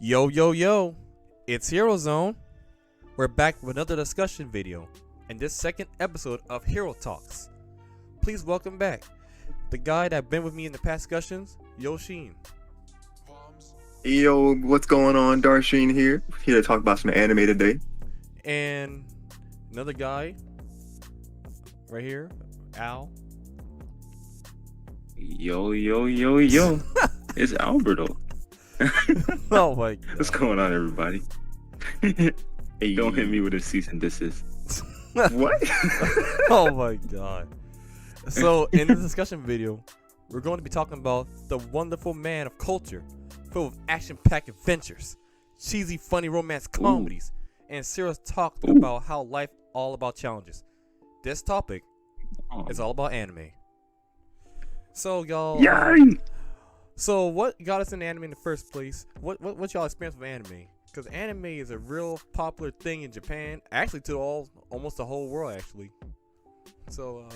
Yo, yo, yo, it's Hero Zone. We're back with another discussion video in this second episode of Hero Talks. Please welcome back the guy that been with me in the past discussions, Yoshin. Yo, what's going on? Darsheen here to talk about some anime today. And another guy right here, Al. Yo, yo, yo, yo. It's Alberto. Oh my god. What's going on, everybody? Hey, Don't hit me with a cease and desist. What? Oh my god. So in this discussion video, we're going to be talking about the wonderful man of culture, filled with action-packed adventures, cheesy, funny romance comedies, and serious talk about how life all about challenges. This topic is all about anime. So y'all, Yay! so what got us into anime in the first place? What's y'all experience with anime? Because anime is a real popular thing in Japan, actually to almost the whole world actually. So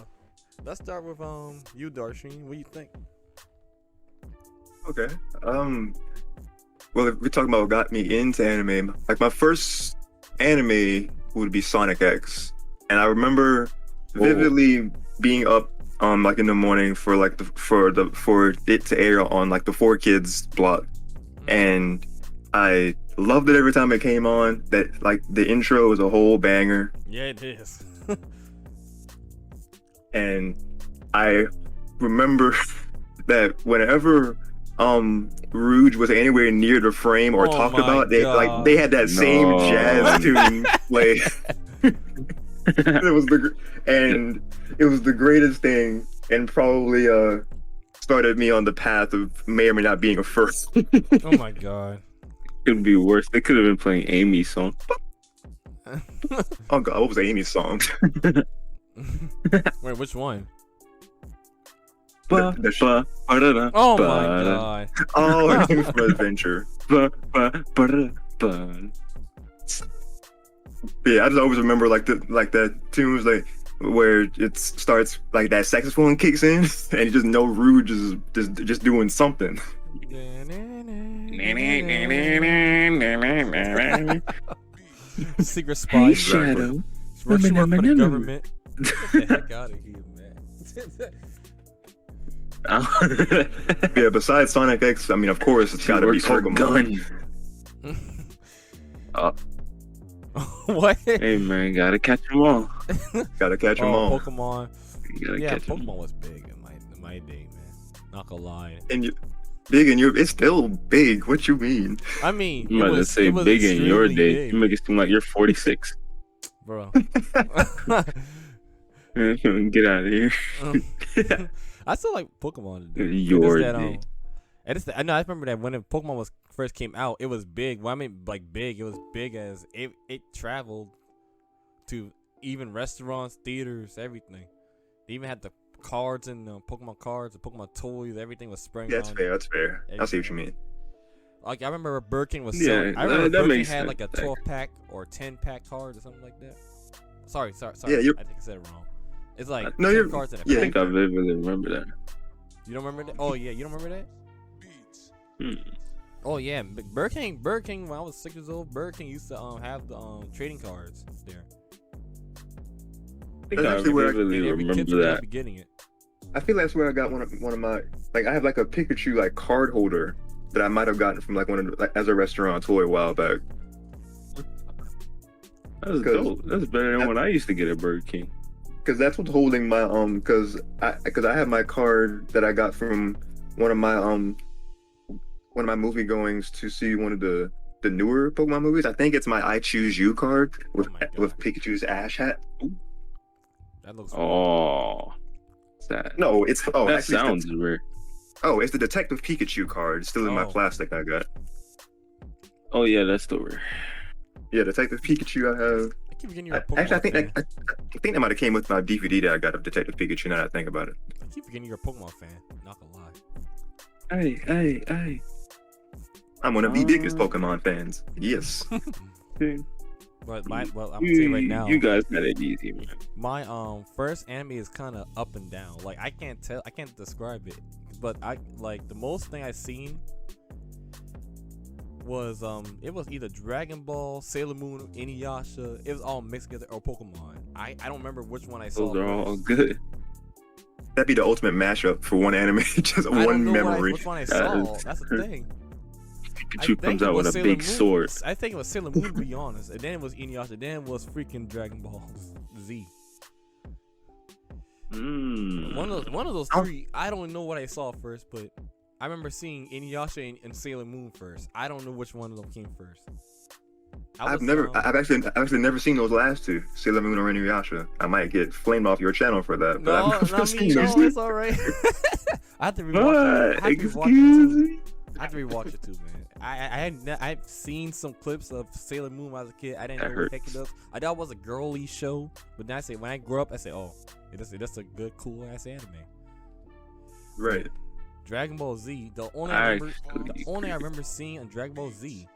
let's start with you, Darsheen. What do you think? Okay. Well, if we're talking about what got me into anime, like my first anime would be Sonic X, and I remember vividly being up like in the morning for like for it to air on like the 4Kids block, and I loved it every time it came on. That like the intro was a whole banger. Yeah, it is. And I remember that whenever Rouge was anywhere near the frame or talked my about, they God. they had that same jazz tune play. It was the greatest thing, and probably started me on the path of may or may not being a first. Oh my god. Could be worse. They could have been playing Amy's song. Oh god, what was Amy's song? Wait, which one? Oh Oh my god. Oh, Games for Adventure. Yeah, I just always remember like that tune was like where it starts like that saxophone kicks in and you just know Rouge is just doing something. Secret spy. Shadow. Work for the government. Get the heck out of here, man. Yeah, besides Sonic X, I mean, of course, it's got to be Pokemon. What? Hey man, gotta catch them all. Gotta catch them all. Pokemon. You gotta Yeah, catch 'em. Pokemon was big in my day, man. Not gonna lie. And you, big in your, it's still big. What you mean? I mean, I'm about to say big in your day. Big, You make it seem like you're 46. bro. Get out of here. I still like Pokemon. Your day. I know. I remember that when Pokemon first came out, it was big. Well, I mean, like big. It was big as it traveled to even restaurants, theaters, everything. They even had the cards and Pokemon cards, the Pokemon toys. Everything was spraying. Yeah, that's fair. That's fair. I see what you mean. Like I remember Burger King was Yeah, I remember that Burger King makes had sense. like a 12-pack or 10-pack card or something like that. Sorry. Yeah, I think I said it wrong. It's like No, 10 you're- cards in a I pack. think I vividly remember that. You don't remember that? Oh yeah, you don't remember that? Hmm. Oh yeah, Burger King. When I was 6 years old, Burger King used to have the trading cards there. I think That's I actually where I- vividly And every kid remember should that. be getting it. I feel that's where I got one of my like I have like a Pikachu like card holder that I might have gotten from like one of the, like as a restaurant toy a while back. That's dope. That's better than what I used to get at Burger King. Because that's what's holding my because I have my card that I got from one of my movie goings to see one of the newer Pokemon movies. I think it's my I Choose You card with Oh my God. with Pikachu's Ash hat. That looks. Oh, that No, it's that actually sounds weird. it's the Detective Pikachu card still in my Oh. plastic I got. Oh yeah, that's the weird. Yeah, Detective Pikachu I have. I keep forgetting you're a Pokemon Actually, I think fan. I think that might have came with my DVD that I got of Detective Pikachu. Now that I think about it. I keep forgetting you're a Pokemon fan. Not gonna lie. Hey. I'm one of the biggest Pokemon fans. Yes. But I'm gonna say right now, You guys got it easy, man. my first anime is kind of up and down. Like I can't describe it, but I like the most thing I've seen was either Dragon Ball, Sailor Moon, Inuyasha. It was all mixed together, or Pokemon. I don't remember which one I saw. Those are all first. good. That'd be the ultimate mashup for one anime, just I one don't know memory. which one I That saw. is- That's the thing. Pikachu comes out with a Sailor big Moon. sword. I think it was Sailor Moon, to be honest. And then it was Inuyasha. Then it was freaking Dragon Ball Z. One of those three. I don't know what I saw first, but I remember seeing Inuyasha and Sailor Moon first. I don't know which one of them came first. I've actually never seen those last two, Sailor Moon or Inuyasha. I might get flamed off your channel for that, but I've never seen those. It's all right. I have to rewatch it. Excuse me. I have to rewatch it too, man. I've seen some clips of Sailor Moon when I was a kid. I didn't That know what the heck hurts. it was. I thought it was a girly show, but then when I grew up, I say, oh, that's a good, cool ass anime. Right. Dragon Ball Z. The only I remember seeing on Dragon Ball Z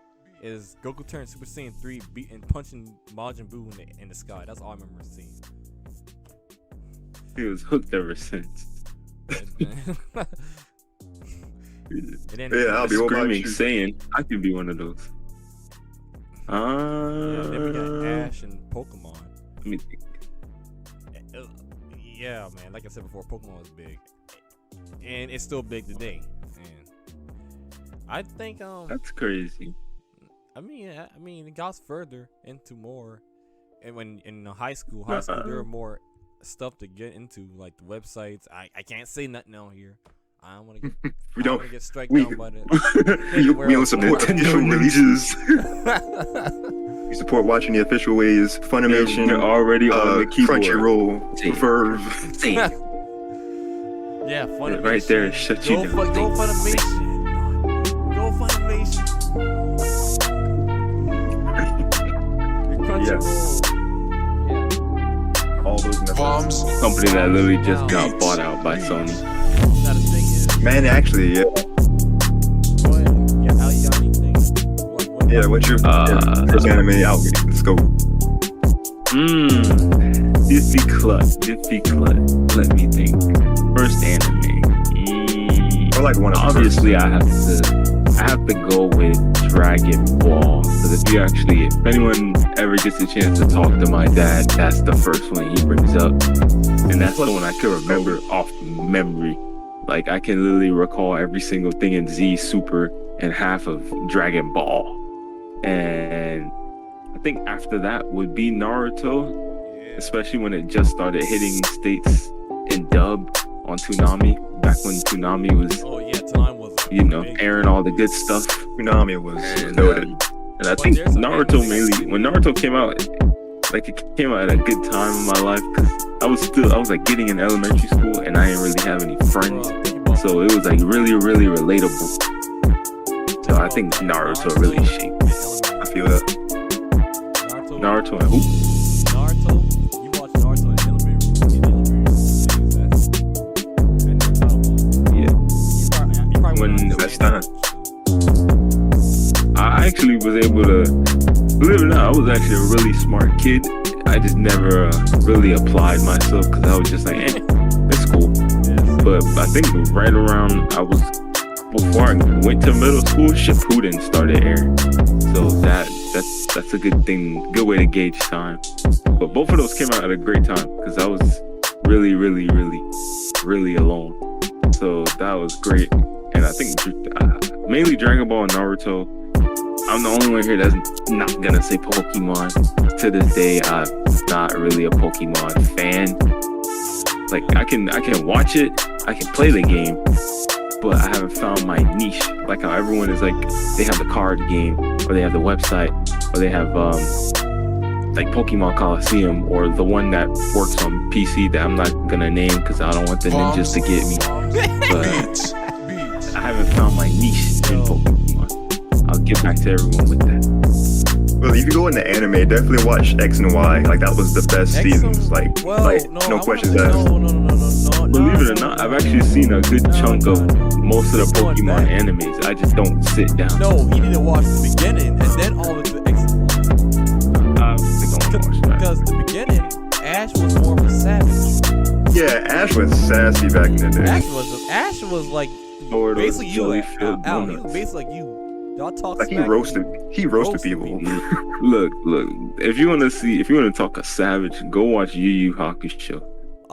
is Goku turned Super Saiyan 3 and punching Majin Buu in the sky. That's all I remember seeing. He was hooked ever since. And then Yeah, I'll be what about Screaming, you? saying, I could be one of those. then we got Ash and Pokemon. Let me think. Yeah, man. Like I said before, Pokemon was big, and it's still big today. And I think That's crazy. I mean, it got further into more, and when in high school, there were more stuff to get into, like the websites. I can't say nothing out here. I don't want to get. We I don't don't. want to get struck we- down by the. We don't support Nintendo official releases. We support watching the official ways. Funimation, They're already on the keyboard. Crunchyroll, Say it. Verve. Say it. Yeah, Funimation. Right there, shut you down. Go Funimation. Go Funimation. Yes. Yeah. All those Bombs. Company that literally just got bought out by Sony. Now the thing is, Man, actually, yeah. go ahead. Yeah, how you got anything? What Yeah, what's your first anime out? Let's go. Difficult. Let me think. First anime. Or like one of the Obviously, I have to go with Dragon Ball. Because if anyone ever gets a chance to talk to my dad, that's the first one he brings up, and that's the one I can remember off memory. Like I can literally recall every single thing in Z Super and half of Dragon Ball. And I think after that would be Naruto, especially when it just started hitting states in dub on Toonami. Back when Toonami was, Oh yeah, time was big. airing all the good stuff. Konami was And, noted. and I think there's some Naruto anime mainly, when Naruto came out, it came out at a good time in my life because I was like getting in elementary school and I didn't really have any friends. Bro, think about So it was like really, really relatable. So I think Naruto really shaped it. I feel that. Naruto and who? Naruto. You watch Naruto in elementary school. Yeah. You probably When wouldn't that's understand that. I actually was able to, believe it or not, I was actually a really smart kid. I just never really applied myself because I was just like, it's cool. Yes. But I think right around before I went to middle school, Shippuden started airing. So that's a good thing, good way to gauge time. But both of those came out at a great time because I was really, really, really, really alone. So that was great. And I think mainly Dragon Ball and Naruto. I'm the only one here that's not gonna say Pokemon. To this day, I'm not really a Pokemon fan. Like I can watch it, I can play the game, but I haven't found my niche. Like how everyone is like, they have the card game, or they have the website, or they have like Pokemon Coliseum, or the one that works on PC that I'm not gonna name because I don't want the ninjas to get me. But I haven't found my niche in Pokemon. I'll get back to everyone with that. Well, if you go into anime, definitely watch X and Y. Like that was the best seasons. Like no questions asked. No. Believe it or not, I've actually seen a good chunk of most of the Pokemon animes. I just don't sit down. No, he need to watch the beginning and then all of the X. I think I want to watch that. Because the beginning, Ash was more of a savage. Yeah, Ash was sassy back in the day. Ash was like Lord of basically you, Jelly-filled Al. He donuts. was basically like you Y'all talk Like he smack roasted me. people. me. Look. If you want to talk a savage, go watch Yu Yu Hakusho.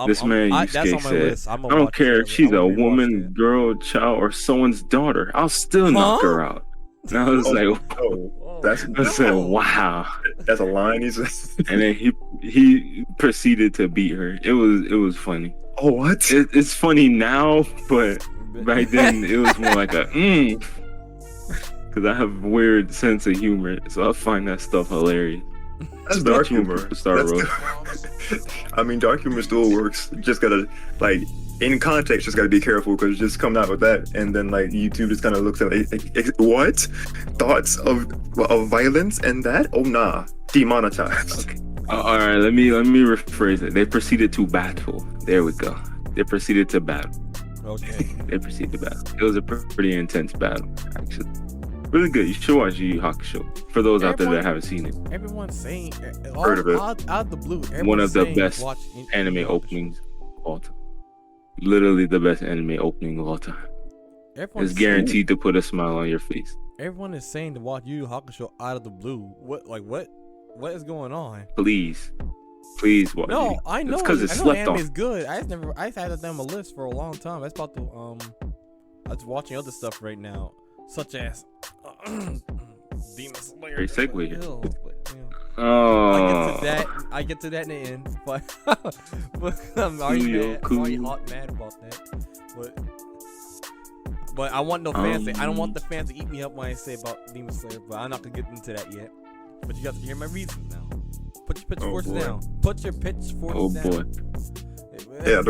This man that's on Yusuke my said, list. I don't care if she's a woman, girl, child, or someone's daughter. I'll still knock her out. And I was like, Oh, I said, wow. that's a line. He's And then he proceeded to beat her. It was funny. oh, what? It's funny now, but back then it was more like a because I have weird sense of humor, so I find that stuff hilarious. That's dark humor. I mean, dark humor still works. Just gotta, like, in context, just gotta be careful because just coming out with that, and then like YouTube just kind of looks at what thoughts of violence and that. Oh nah, demonetized. Okay. All right, let me rephrase it. They proceeded to battle. There we go. They proceeded to battle. Okay. They proceeded to battle. It was a pretty intense battle, actually. Really good. You should watch Yu Yu Hakusho. For those out there that haven't seen it. Everyone's saying Heard of it. Out of the blue. One of the best anime openings of all time. Literally the best anime opening of all time. It's guaranteed to put a smile on your face. Everyone is saying to watch Yu Yu Hakusho out of the blue. What is going on? Please watch. No, it. I know. It's because it's slept on. Is good. I had it on my list for a long time. I was about to I was watching other stuff right now, such as Demon Slayer. Great segue here. Oh. I get to that in the end, but I'm already mad about that. But I want no fans. I don't want the fans to eat me up when I say about Demon Slayer, but I'm not gonna get into that yet. But you got to hear my reasons now. Put your pitchforks down. Put your pitchforks down. Oh boy. Yeah,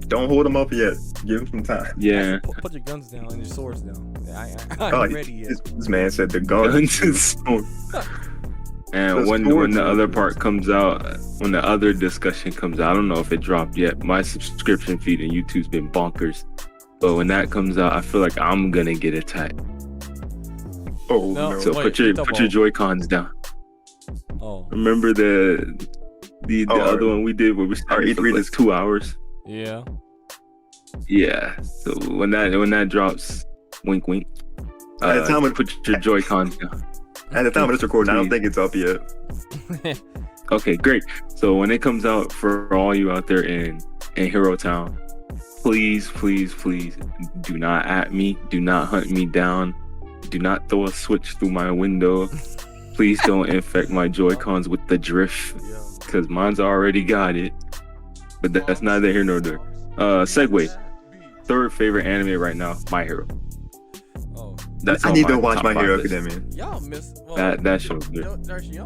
don't hold them up yet. Give them some time. Yeah. Put your guns down and your swords down. I'm ready yet. This man said the guns and swords. And when the other part comes out, when the other discussion comes out, I don't know if it dropped yet. My subscription feed on YouTube's been bonkers. But when that comes out, I feel like I'm gonna get attacked. Oh no! So put your Joy-Cons down. Oh. Remember the other one we did where we started for like 2 hours? Yeah. Yeah. So when that drops, wink wink. At the time put your Joy-Cons down. At the time of this recording, I don't think it's up yet. Okay, great. So when it comes out for all you out there in Hero Town, please do not at me. Do not hunt me down. Do not throw a switch through my window. Please don't infect my Joy-Cons with the drift, because mine's already got it. But that's neither here nor there. Segue. Third favorite anime right now, My Hero. Oh. I need to watch My Hero Academia. Y'all missed that show's good. Darcy, you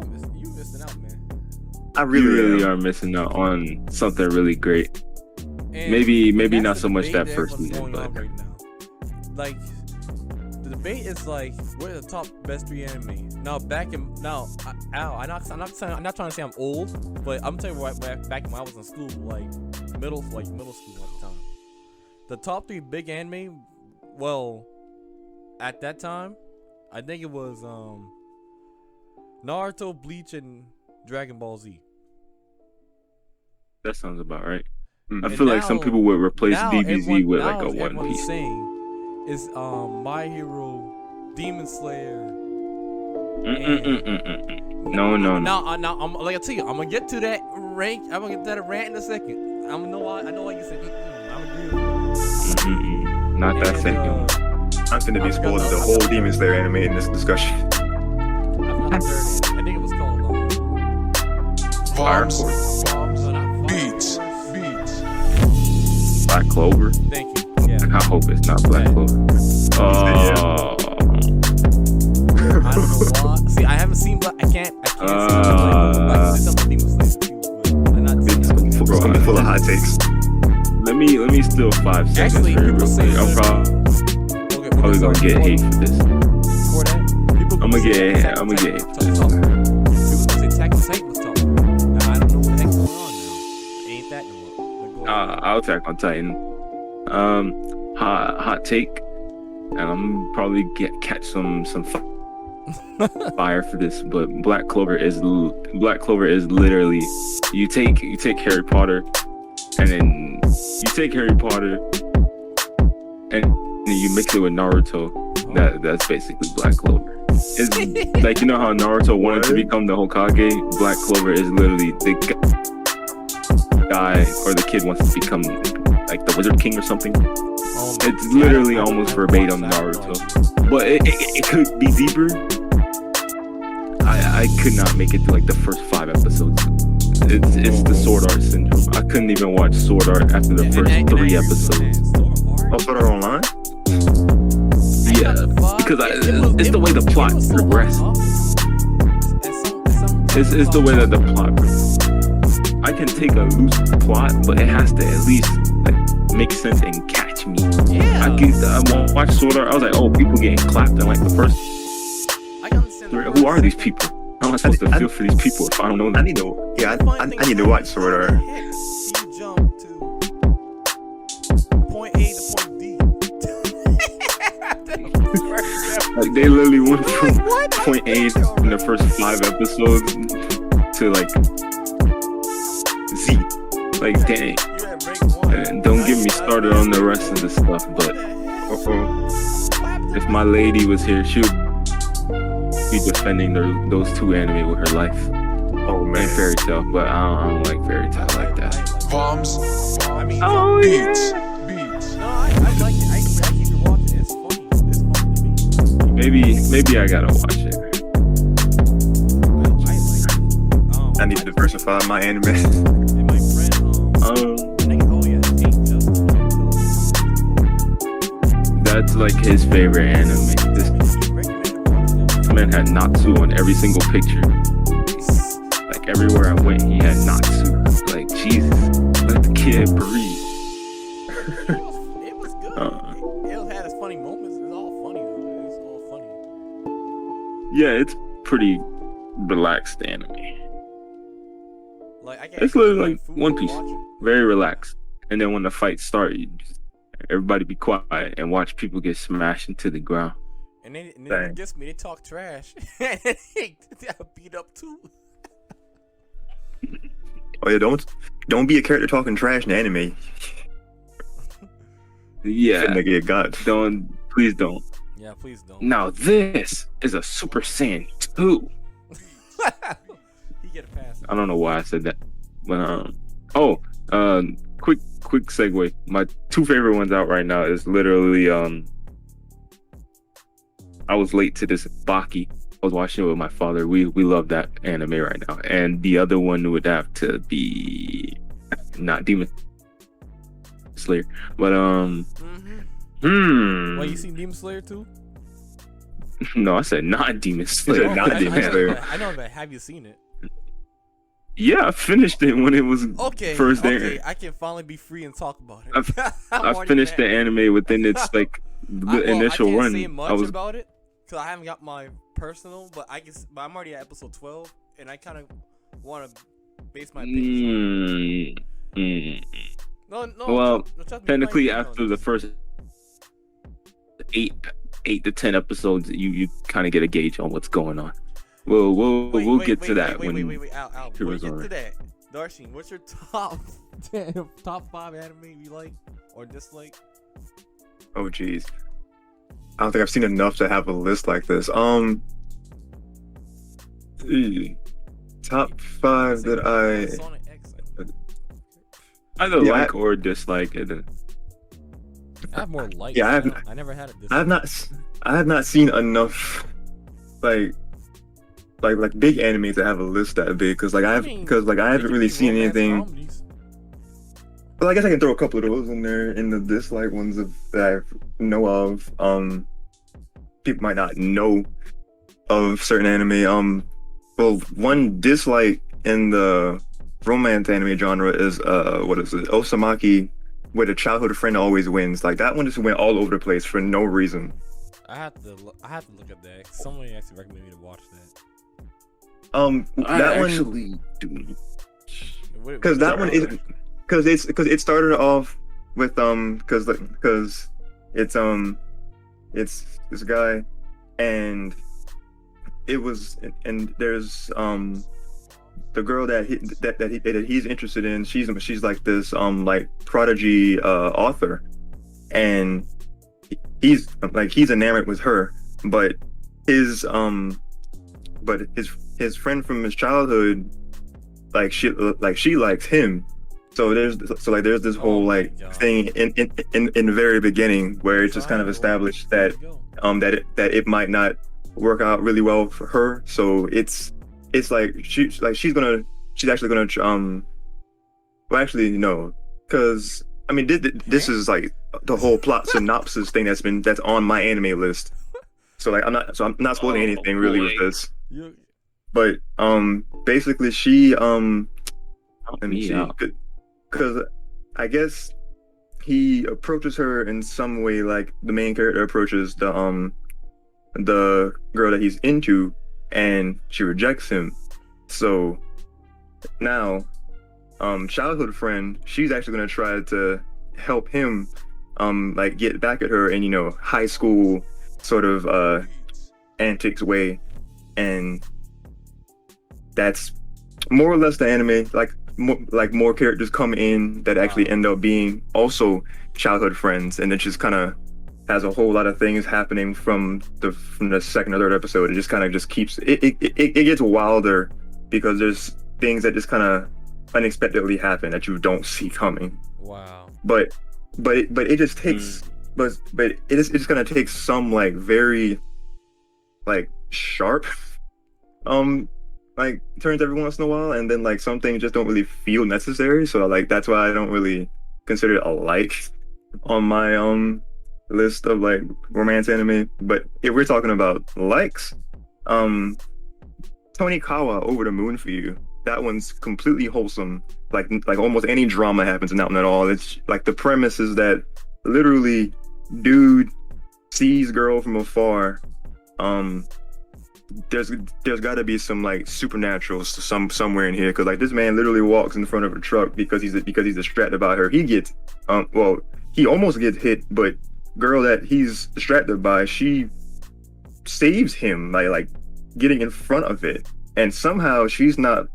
missing out, man. I really are missing out on something really great. And maybe not so much that first season, but right now. Like, the debate is like, what are the top best 3 anime? Now I'm not trying to say I'm old, but I'm telling you back when I was in school, like middle school at the time. The top 3 big anime, well, at that time, I think it was Naruto, Bleach, and Dragon Ball Z. That sounds about right. I feel like some people would replace DBZ with like a One Piece. Saying is My Hero, Demon Slayer. No. Now, I'm like I tell you, I'm gonna get to that rank. I'm gonna get to that rant in a second. I know like you said. I'm agreeing with you. Not that second. I'm gonna be spoiled the whole Demon Slayer anime in this discussion. I think it was called Fire Force. Beats. Black Clover. Thank you. Yeah. I hope it's not Black Clover. I don't know why. See, I haven't seen Black. I can't see Black. Something Demon Slayer too, but I'm not seeing it's gonna be full of hot takes. Let me steal 5 seconds. Actually, people say I'm probably gonna get hate for this. I'm gonna get hate for this. People gonna say Attack on Titan was tough. Now I don't know what the heck's going on now. Ain't that no more? I'll Attack on Titan. Hot take, and I'm probably catch some fire for this, but Black Clover is literally you take Harry Potter, and then you take Harry Potter and you mix it with Naruto. That's basically Black Clover. It's like, you know how Naruto wanted to become the Hokage? Black Clover is literally the guy or the kid wants to become like the Wizard King or something. It's literally almost verbatim Naruto, but it could be deeper. I could not make it through like the first 5 episodes. It's the Sword Art syndrome. I couldn't even watch Sword Art after the first 3 episodes. Oh, Sword Art Online? Yeah, because it's the way the plot progressed. It's the way that the plot progressed. I can take a loose plot, but it has to at least like make sense and catch me. Yeah. I watched Sword Art. I was like, oh, people getting clapped in like the first. Who are these people? How am I supposed to feel for these people if I don't know them? I need to watch Sword Art. You jump to point A to point D. Like they literally went from point A in the first 5 episodes to like Z. Like dang. And don't get me started on the rest of the stuff, but if my lady was here, she'll be defending those 2 anime with her life. Oh man, and Fairy Tail, but I don't like Fairy Tail like that. Bombs. I mean, Beats. no, I like it. I keep watching it. It's funny. It's funny to me. Maybe I gotta watch it. I need to diversify my anime. And my friend, That's like his favorite anime. This man had Natsu on every single picture. Like everywhere I went, he had Natsu. Like Jesus, let the kid breathe. It was good. It had its funny moments. It's all funny though. It's all funny. Yeah, it's pretty relaxed anime. Like It's literally like One Piece, very relaxed. And then when the fights start, everybody be quiet and watch people get smashed into the ground. And then it gets me. They talk trash. And they beat up too. Oh yeah, don't be a character talking trash in anime. Yeah, nigga get got. Please don't. Yeah, please don't. Now this is a Super Saiyan 2. He get a pass. I don't know why I said that, but quick segue. My 2 favorite ones out right now is literally I was late to this Baki. I was watching it with my father. We love that anime right now, and the other one would have to be not Demon Slayer, but Wait, you seen Demon Slayer too? No, I said not Demon Slayer. Not Demon Slayer. I know, but have you seen it? Yeah, I finished it when it was first airing. Okay, I can finally be free and talk about it. I finished the anime within its like the initial I can't run. say much about it because I haven't got my personal, but I'm already at episode 12, and I kind of want to base my opinion. No. Well, technically, after the first 8 to 10 episodes, you kind of get a gauge on what's going on. We'll get to that when Al, before we get to that, Darshan, what's your top 5 anime you like or dislike? Oh jeez, I don't think I've seen enough to have a list like this. Top 5 that either like or dislike it. I have more likes. Yeah, I never had it. I have not seen enough like big anime to have a list that big because I haven't really seen anything. Comedies. Well, I guess I can throw a couple of those in there in the dislike ones that I know of. People might not know of certain anime. Well, one dislike in the romance anime genre is what is it? Osamaki, where the childhood friend always wins. Like that one just went all over the place for no reason. I have to look at that. Somebody actually recommended me to watch that. That one actually do. Because that one is because it started off with because it's this guy and it was and there's the girl that he's interested in. She's like this like prodigy author, and he's enamored with her, but his his friend from his childhood, she likes him. So there's this Oh whole my like God. thing in the very beginning where it's just kind of established that that it might not work out really well for her. So it's like she's actually gonna well, actually no, because I mean this is like the whole plot synopsis thing that's on my anime list. So like I'm not spoiling Oh anything really with boy. this. You, But basically she Help let me me see, out. because I guess he approaches her in some way like the main character approaches the girl that he's into, and she rejects him. So now childhood friend, she's actually gonna try to help him like get back at her in, you know, high school sort of antics way. And that's more or less the anime. Like more characters come in that actually end up being also childhood friends, and it just kind of has a whole lot of things happening from the second or third episode. It just kind of just keeps it gets wilder because there's things that just kind of unexpectedly happen that you don't see coming. wow. But it just takes but it's just gonna take some like very like sharp like turns every once in a while, and then like some things just don't really feel necessary. So like that's why I don't really consider it a like on my list of like romance anime. But if we're talking about likes, Tonikawa Over the Moon for You. That one's completely wholesome. Like almost any drama happens in that one at all. It's like the premise is that literally dude sees girl from afar. There's got to be some like supernatural somewhere in here, because like this man literally walks in front of a truck because he's distracted by her. He gets well, he almost gets hit, but girl that he's distracted by, she saves him by like getting in front of it, and somehow she's not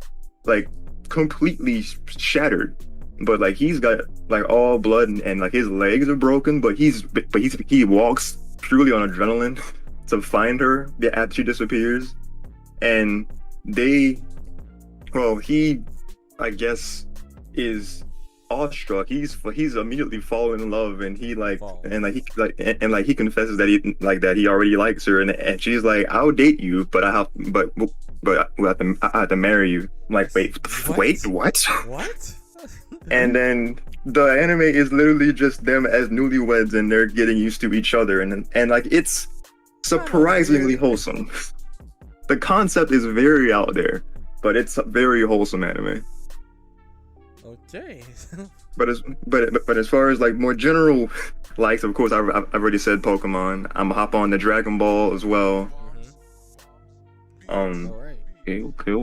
like completely shattered, but like he's got like all blood, and like his legs are broken, but he walks purely on adrenaline to find her after she disappears. And he I guess is awestruck. He's immediately fallen in love, and he like Fall. and like he confesses that he already likes her, and she's like, I'll date you, but I have to marry you. I'm like, wait, what? What? And then the anime is literally just them as newlyweds, and they're getting used to each other, and like it's surprisingly wholesome. The concept is very out there, but it's a very wholesome anime. Okay. But as far as like more general likes, of course, I've already said Pokemon. I'm gonna hop on the Dragon Ball as well. All right. Okay.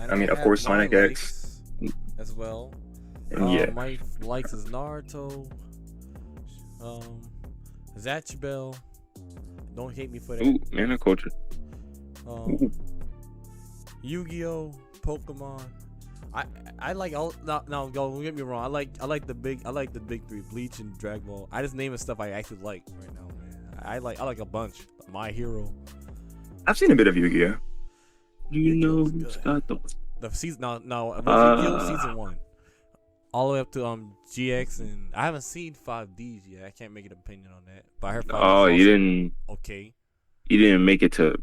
I mean, of course, Sonic X as well. Yeah. My likes is Naruto. Zatchbell. Don't hate me for that. Ooh, mana culture. Yu-Gi-Oh, Pokemon. I like all. No, don't get me wrong. I like the big three: Bleach and Dragon Ball. I just naming stuff I actually like right now, man. I like a bunch. My Hero. I've seen a bit of Yu-Gi-Oh. You know Yu-Gi-Oh's who's good. got the The season Yu-Gi-Oh season 1, all the way up to GX, and I haven't seen 5Ds yet. I can't make an opinion on that. But I heard 5Ds Oh, you also didn't okay. you didn't make it to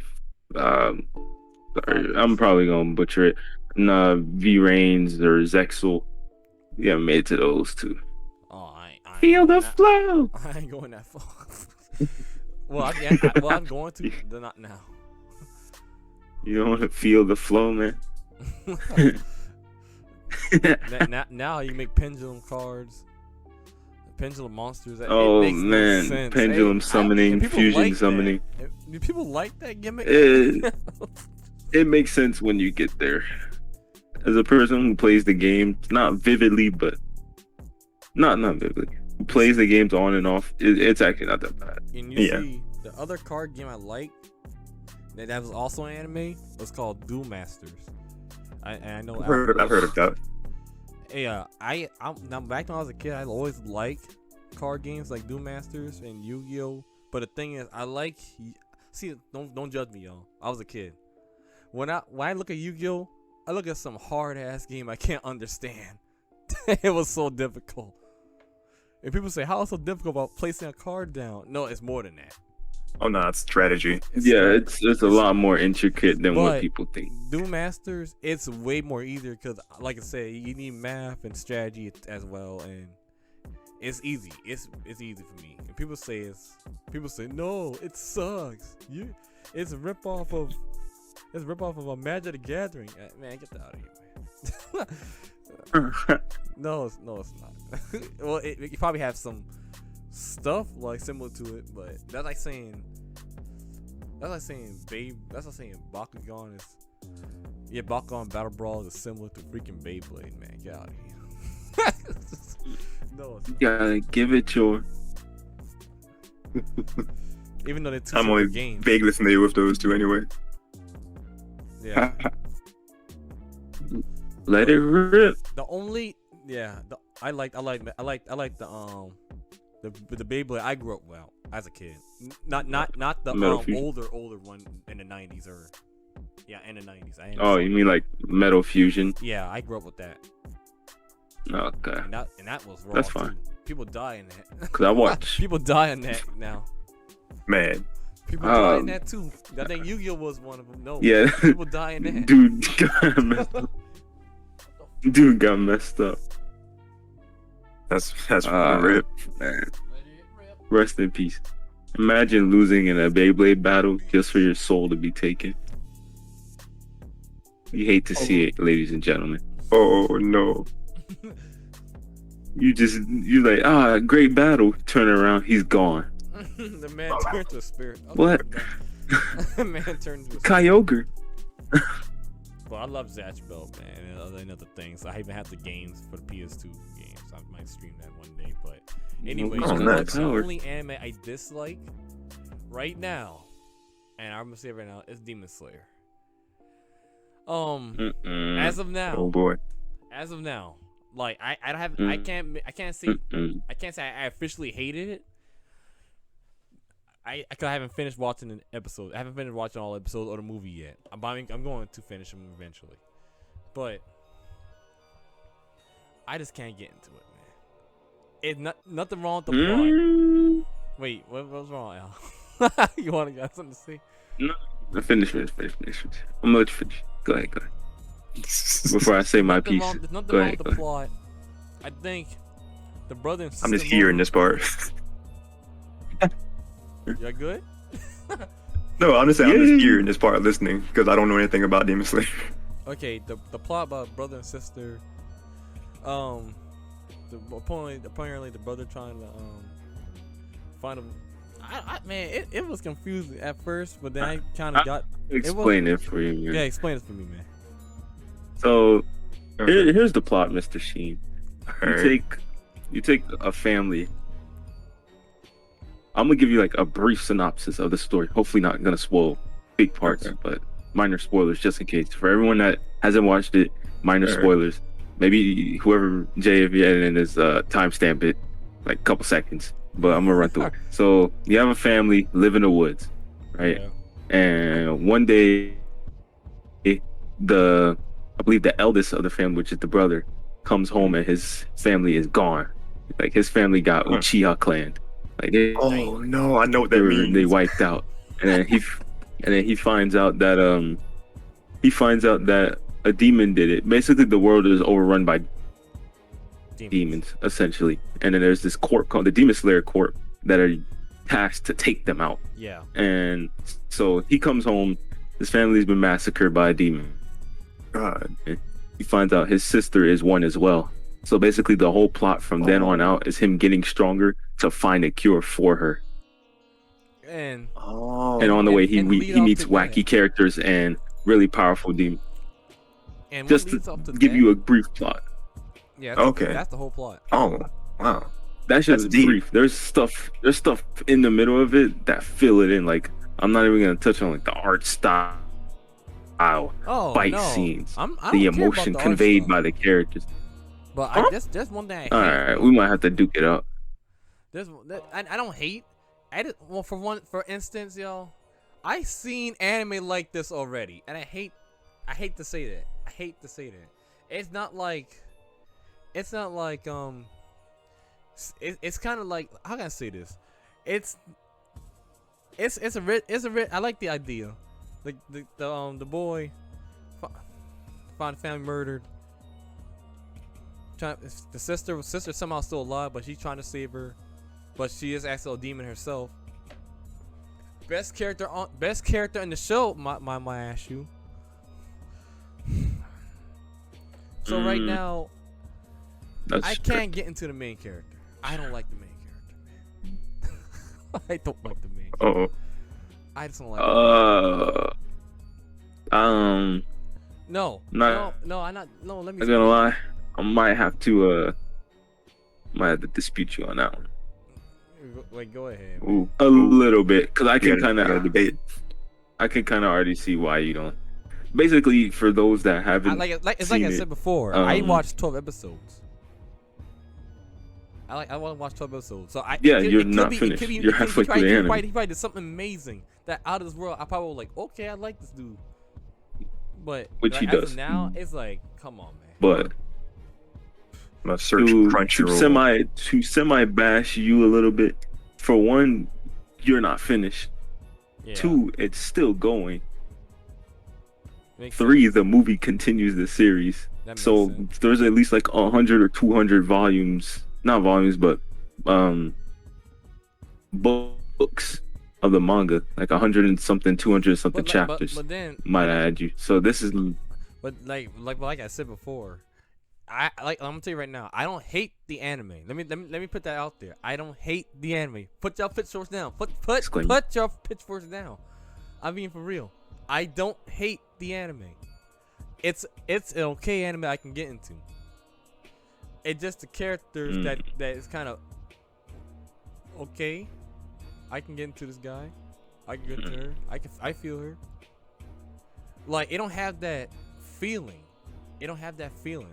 I'm probably gonna butcher it. V Reigns or Zexel. You haven't made it to those two. Oh, I ain't Feel going the that- flow. I ain't going that far. well, I'm going to. They're not now. You don't want to feel the flow, man. now you make pendulum cards, pendulum monsters. Oh, it makes no man. sense. Pendulum summoning, and people fusion like summoning. That. Do people like that gimmick? It makes sense when you get there. As a person who plays the game, not vividly, but not vividly, who plays the games on and off, it's actually not that bad. And you see, the other card game I like that was also an anime was called Duel Masters. I know. I've heard of that. Yeah, I'm now back when I was a kid, I always liked card games like Duel Masters and Yu-Gi-Oh. But the thing is, see, don't judge me, y'all. I was a kid. When I look at Yu-Gi-Oh, I look at some hard ass game I can't understand. It was so difficult. And people say, how is it so difficult about placing a card down? No, it's more than that. Oh no, it's strategy. It's a lot more intricate than what people think. Duel Masters, it's way more easier because, like I said, you need math and strategy as well, and it's easy. It's easy for me. And people say no, it sucks. It's a ripoff of a Magic the Gathering. Man, get that out of here, man. No, it's not. Well, you probably have some stuff like similar to it, but that's like saying Bakugan is Bakugan Battle Brawl is similar to freaking Beyblade, man. Get out of here. No, it's not. You gotta give it your. Even though they're two I'm only separate games. vaguely familiar with those two anyway. Yeah. Let it rip. The only I like the Beyblade I grew up well as a kid. Not the older one in the 90s or in the 90s. Oh, you mean like Metal Fusion? Yeah, I grew up with that. Okay. And that was raw. That's fine. Too. People die in that. Cause I watch. People die in that now. Man. People die in that too. I think Yu-Gi-Oh was one of them. No. Yeah. People die in that. Dude got messed up. That's rip. Man. Rest in peace. Imagine losing in a Beyblade battle just for your soul to be taken. You hate to see it, ladies and gentlemen. Oh no. You're like, great battle. Turn around, he's gone. The man turned to a spirit. What? The man turned to a spirit. Kyogre. Well, I love Zatch Bell, man, and other things. I even have the games for the PS2 games. I might stream that one day, but anyway, nice. The only anime I dislike right now, and I'm gonna say it right now, is Demon Slayer. As of now, Oh boy. as of now, like I can't say I officially hated it. I haven't finished watching an episode. I haven't finished watching all episodes or the movie yet. I'm going to finish them eventually, but I just can't get into it, man. It's nothing wrong with the plot. Wait, what's wrong, Al? You want to got something to say? No, finish. I'm gonna let you finish. Go ahead. Before I say my piece. There's nothing Go wrong ahead. with the plot. I think the brother and sister. I'm just hearing this part. You're good? No, honestly, I'm just hearing this part listening because I don't know anything about Demon Slayer. Okay, the plot about brother and sister. Apparently the brother trying to find a. Man, it was confusing at first, but then I kind of got. Explain it for you, man. Yeah, explain it for me, man. So here's the plot, Mr. Sheen. Alright. You take a family. I'm gonna give you like a brief synopsis of the story. Hopefully not gonna spoil big parts, but minor spoilers just in case. For everyone that hasn't watched it, minor spoilers. Maybe whoever Jay, if you edit in, is timestamp it like a couple seconds. But I'm gonna run through it. So you have a family live in the woods, right? Yeah. And one day, I believe the eldest of the family, which is the brother, comes home and his family is gone. Like his family got Uchiha clan. Like Oh no, I know what that means. They wiped out, and then he finds out that a demon did it. Basically, the world is overrun by demons essentially, and then there's this corp called the Demon Slayer Corp that are tasked to take them out. Yeah. And so he comes home. His family's been massacred by a demon. God. And he finds out his sister is one as well. So basically, the whole plot from then on out is him getting stronger to find a cure for her. And on the way, he meets wacky characters and really powerful demons. And Just to give you a brief plot. Yeah. Okay. That's the whole plot. Oh wow. That's just deep. brief. There's stuff in the middle of it that fill it in. Like I'm not even gonna touch on like the art style, fight scenes, the emotion conveyed by the characters. But that's one thing I hate. All right, we might have to duke it out. I don't hate. Well, for instance, yo, I seen anime like this already, and I hate to say that. I hate to say that. It's not like it's kind of like, how can I say this? It's I like the idea, like the boy found family murdered. The sister somehow still alive, but she's trying to save her, but she is actually a demon herself. Best character in the show, my ask you. So right now, I can't get into the main character. I don't like the main character, man. I don't like the main character. I just don't like No, I'm not. No, let me. I'm gonna lie. I might have to dispute you on that one. Wait, go ahead. Ooh, a little bit, because I can kind of debate. I can kind of already see why you don't. Basically, for those that haven't, like I said before, I watched 12 episodes. I want to watch 12 episodes. So you're not finished. You're halfway through the anime. He probably did something amazing that out of this world. I probably was like, okay, I like this dude. But which he as does of now, it's like, come on, man. But I'm gonna search Crunchyroll. To semi bash you a little bit. For one, you're not finished. Yeah. 2, it's still going. Makes 3, sense. the movie continues the series. That makes So sense. there's at least like 100 or 200 volumes, not volumes, but books of the manga, like 100 and something, 200 something chapters. But then, might I add you? So this is. But like I said before, I'm gonna tell you right now, I don't hate the anime. Let me put that out there. I don't hate the anime. Put your pitchforks down. Put your pitchforks down. I'm being for real. I don't hate the anime. It's an okay anime I can get into. It's just the characters that is kind of okay. I can get into this guy. I can get into her. I feel her. Like, it don't have that feeling. It don't have that feeling.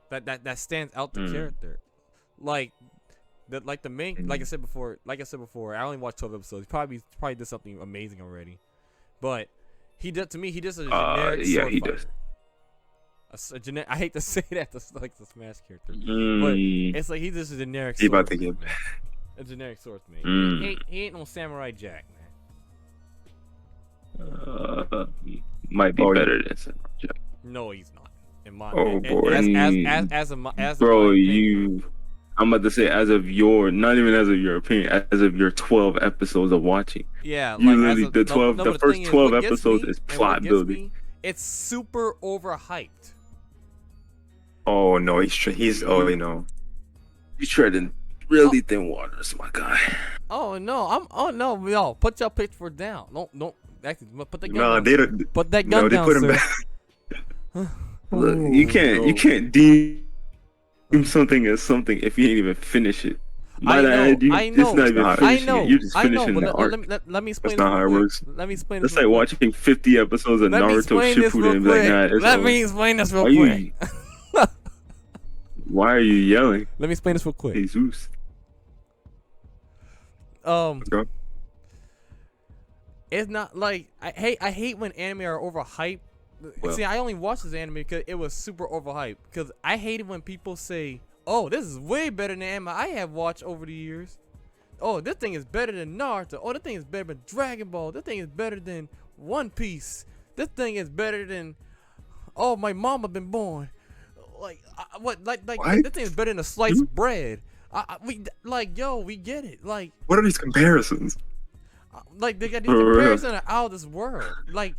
That stands out the character. Like the main, like I said before, I only watched 12 episodes. He probably did something amazing already. But he does, to me, he does a generic sword he fighter. does. I hate to say that, like the Smash character, but it's like he's just a generic. He about to get a generic swordsman. He ain't no Samurai Jack, man. Might be better than Samurai Jack. No, he's not. In my I'm about to say, as of your, not even as of your opinion, as of your 12 episodes of watching. Yeah, you literally the first 12 episodes is plot building. It's super overhyped. Oh no, he's you know. He's treading really thin waters, my guy. Oh no, put your pitchfork down. Don't actually put the gun down. Put that gun down, put him sir. Back. Look, you can't deem something as something if you ain't even finish it. I know. It's not even finishing it. You're just finishing the arc. Let me explain. That's not how it works. Let me explain. That's like watching 50 episodes of Naruto Shippuden and be like, nah, let me explain this real quick. Why are you yelling? Let me explain this real quick. Jesus. Okay. It's not like I hate when anime are overhyped. Well, see, I only watched this anime because it was super overhyped. Because I hated when people say, "Oh, this is way better than anime I have watched over the years." Oh, this thing is better than Naruto. Oh, this thing is better than Dragon Ball. This thing is better than One Piece. This thing is better than. Oh, my mama been born. Like what? Like this thing is better than a slice of bread. We get it. Like, what are these comparisons? Like, they got these comparisons that are out of this world. Like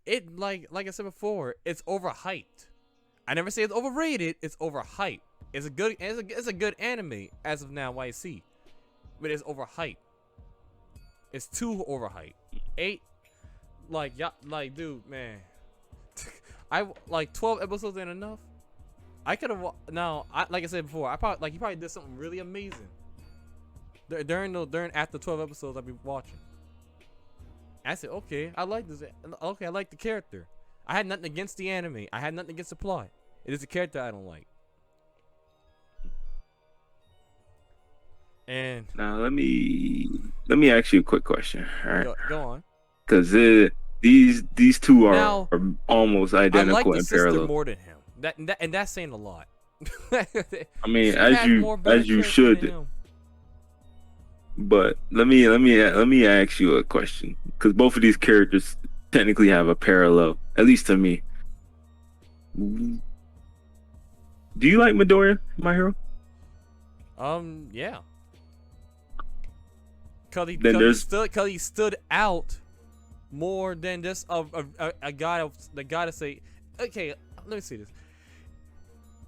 I said before, it's overhyped. I never say it's overrated. It's overhyped. It's a good anime as of now. I see, but it's overhyped. It's too overhyped. 8, dude, man. I like 12 episodes ain't enough. I could have like I said before, he probably did something really amazing. During after 12 episodes I've been watching. I said, okay, I like this. Okay, I like the character. I had nothing against the anime. I had nothing against the plot. It is the character I don't like. And Now let me ask you a quick question, all right? go on. Because these two are Now, almost I like identical the and sister parallel. more than him. And that's saying a lot. I mean, She has more better as you character than should. him. But let me ask you a question, because both of these characters technically have a parallel, at least to me. Do you like Midoriya, my hero? Yeah. Cause Then there's he stood out more than just a guy to say, okay, let me see this.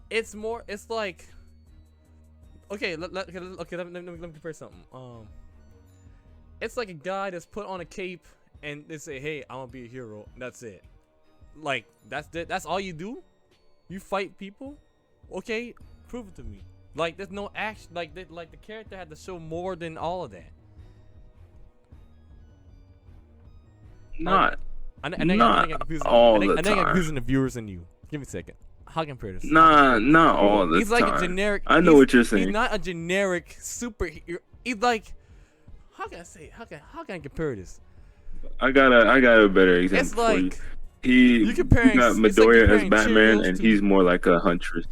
It's more. It's like, okay, let me compare something. It's like a guy that's put on a cape and they say, hey, I'm gonna be a hero. That's it. Like that's it. That's all you do. You fight people. Okay, prove it to me. Like there's no action. Like the character had to show more than all of that. not I not think confusing. all the I think I'm time. confusing the viewers and you. Give me a second. How can I compare this? Not all the He's time. like a generic. I know what you're saying. He's not a generic superhero. He's like, how can I say? How can I compare this? I got a better example It's for you. like You you comparing. got It's like Midoriya as comparing Batman, Cheerios and to he's more like a huntress.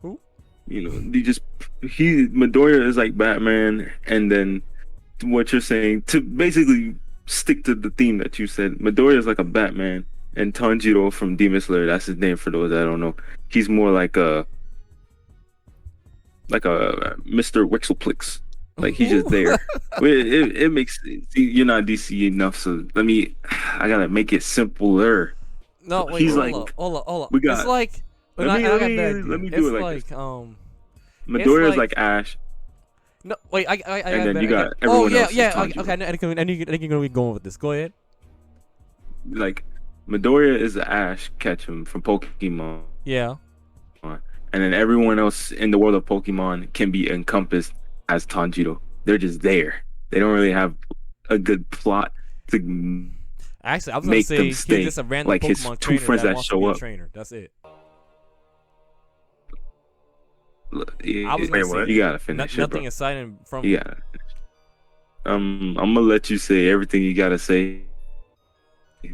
who? You know, Midoriya is like Batman, and then what you're saying, to basically stick to the theme that you said, Midoriya is like a Batman, and Tanjiro from Demon Slayer, that's his name for those that don't know. He's more like a Mr. Wixelplix. Like he's just there. It makes, see, you're not DC enough, so I gotta make it simpler. No, wait. He's Hold like, up. Hold up. Hold up. we got- It's like. let me do it like this. Midoriya is like- like Ash, No, wait. I and then you got Oh everyone yeah, else. yeah. is Okay, Tanjiro. I think you're gonna be going with this. Go ahead. Like Midoriya is the Ash Ketchum from Pokemon, Yeah. and then everyone else in the world of Pokemon can be encompassed as Tanjiro. They're just there. They don't really have a good plot to Actually, I was gonna make say them he's stay. just a random Like his Pokemon two trainer friends that wants to be show a up. trainer. That's it. Yeah, I was gonna Wait, what? say you gotta finish it, nothing bro. exciting from. You gotta. I'm gonna let you say everything you gotta say,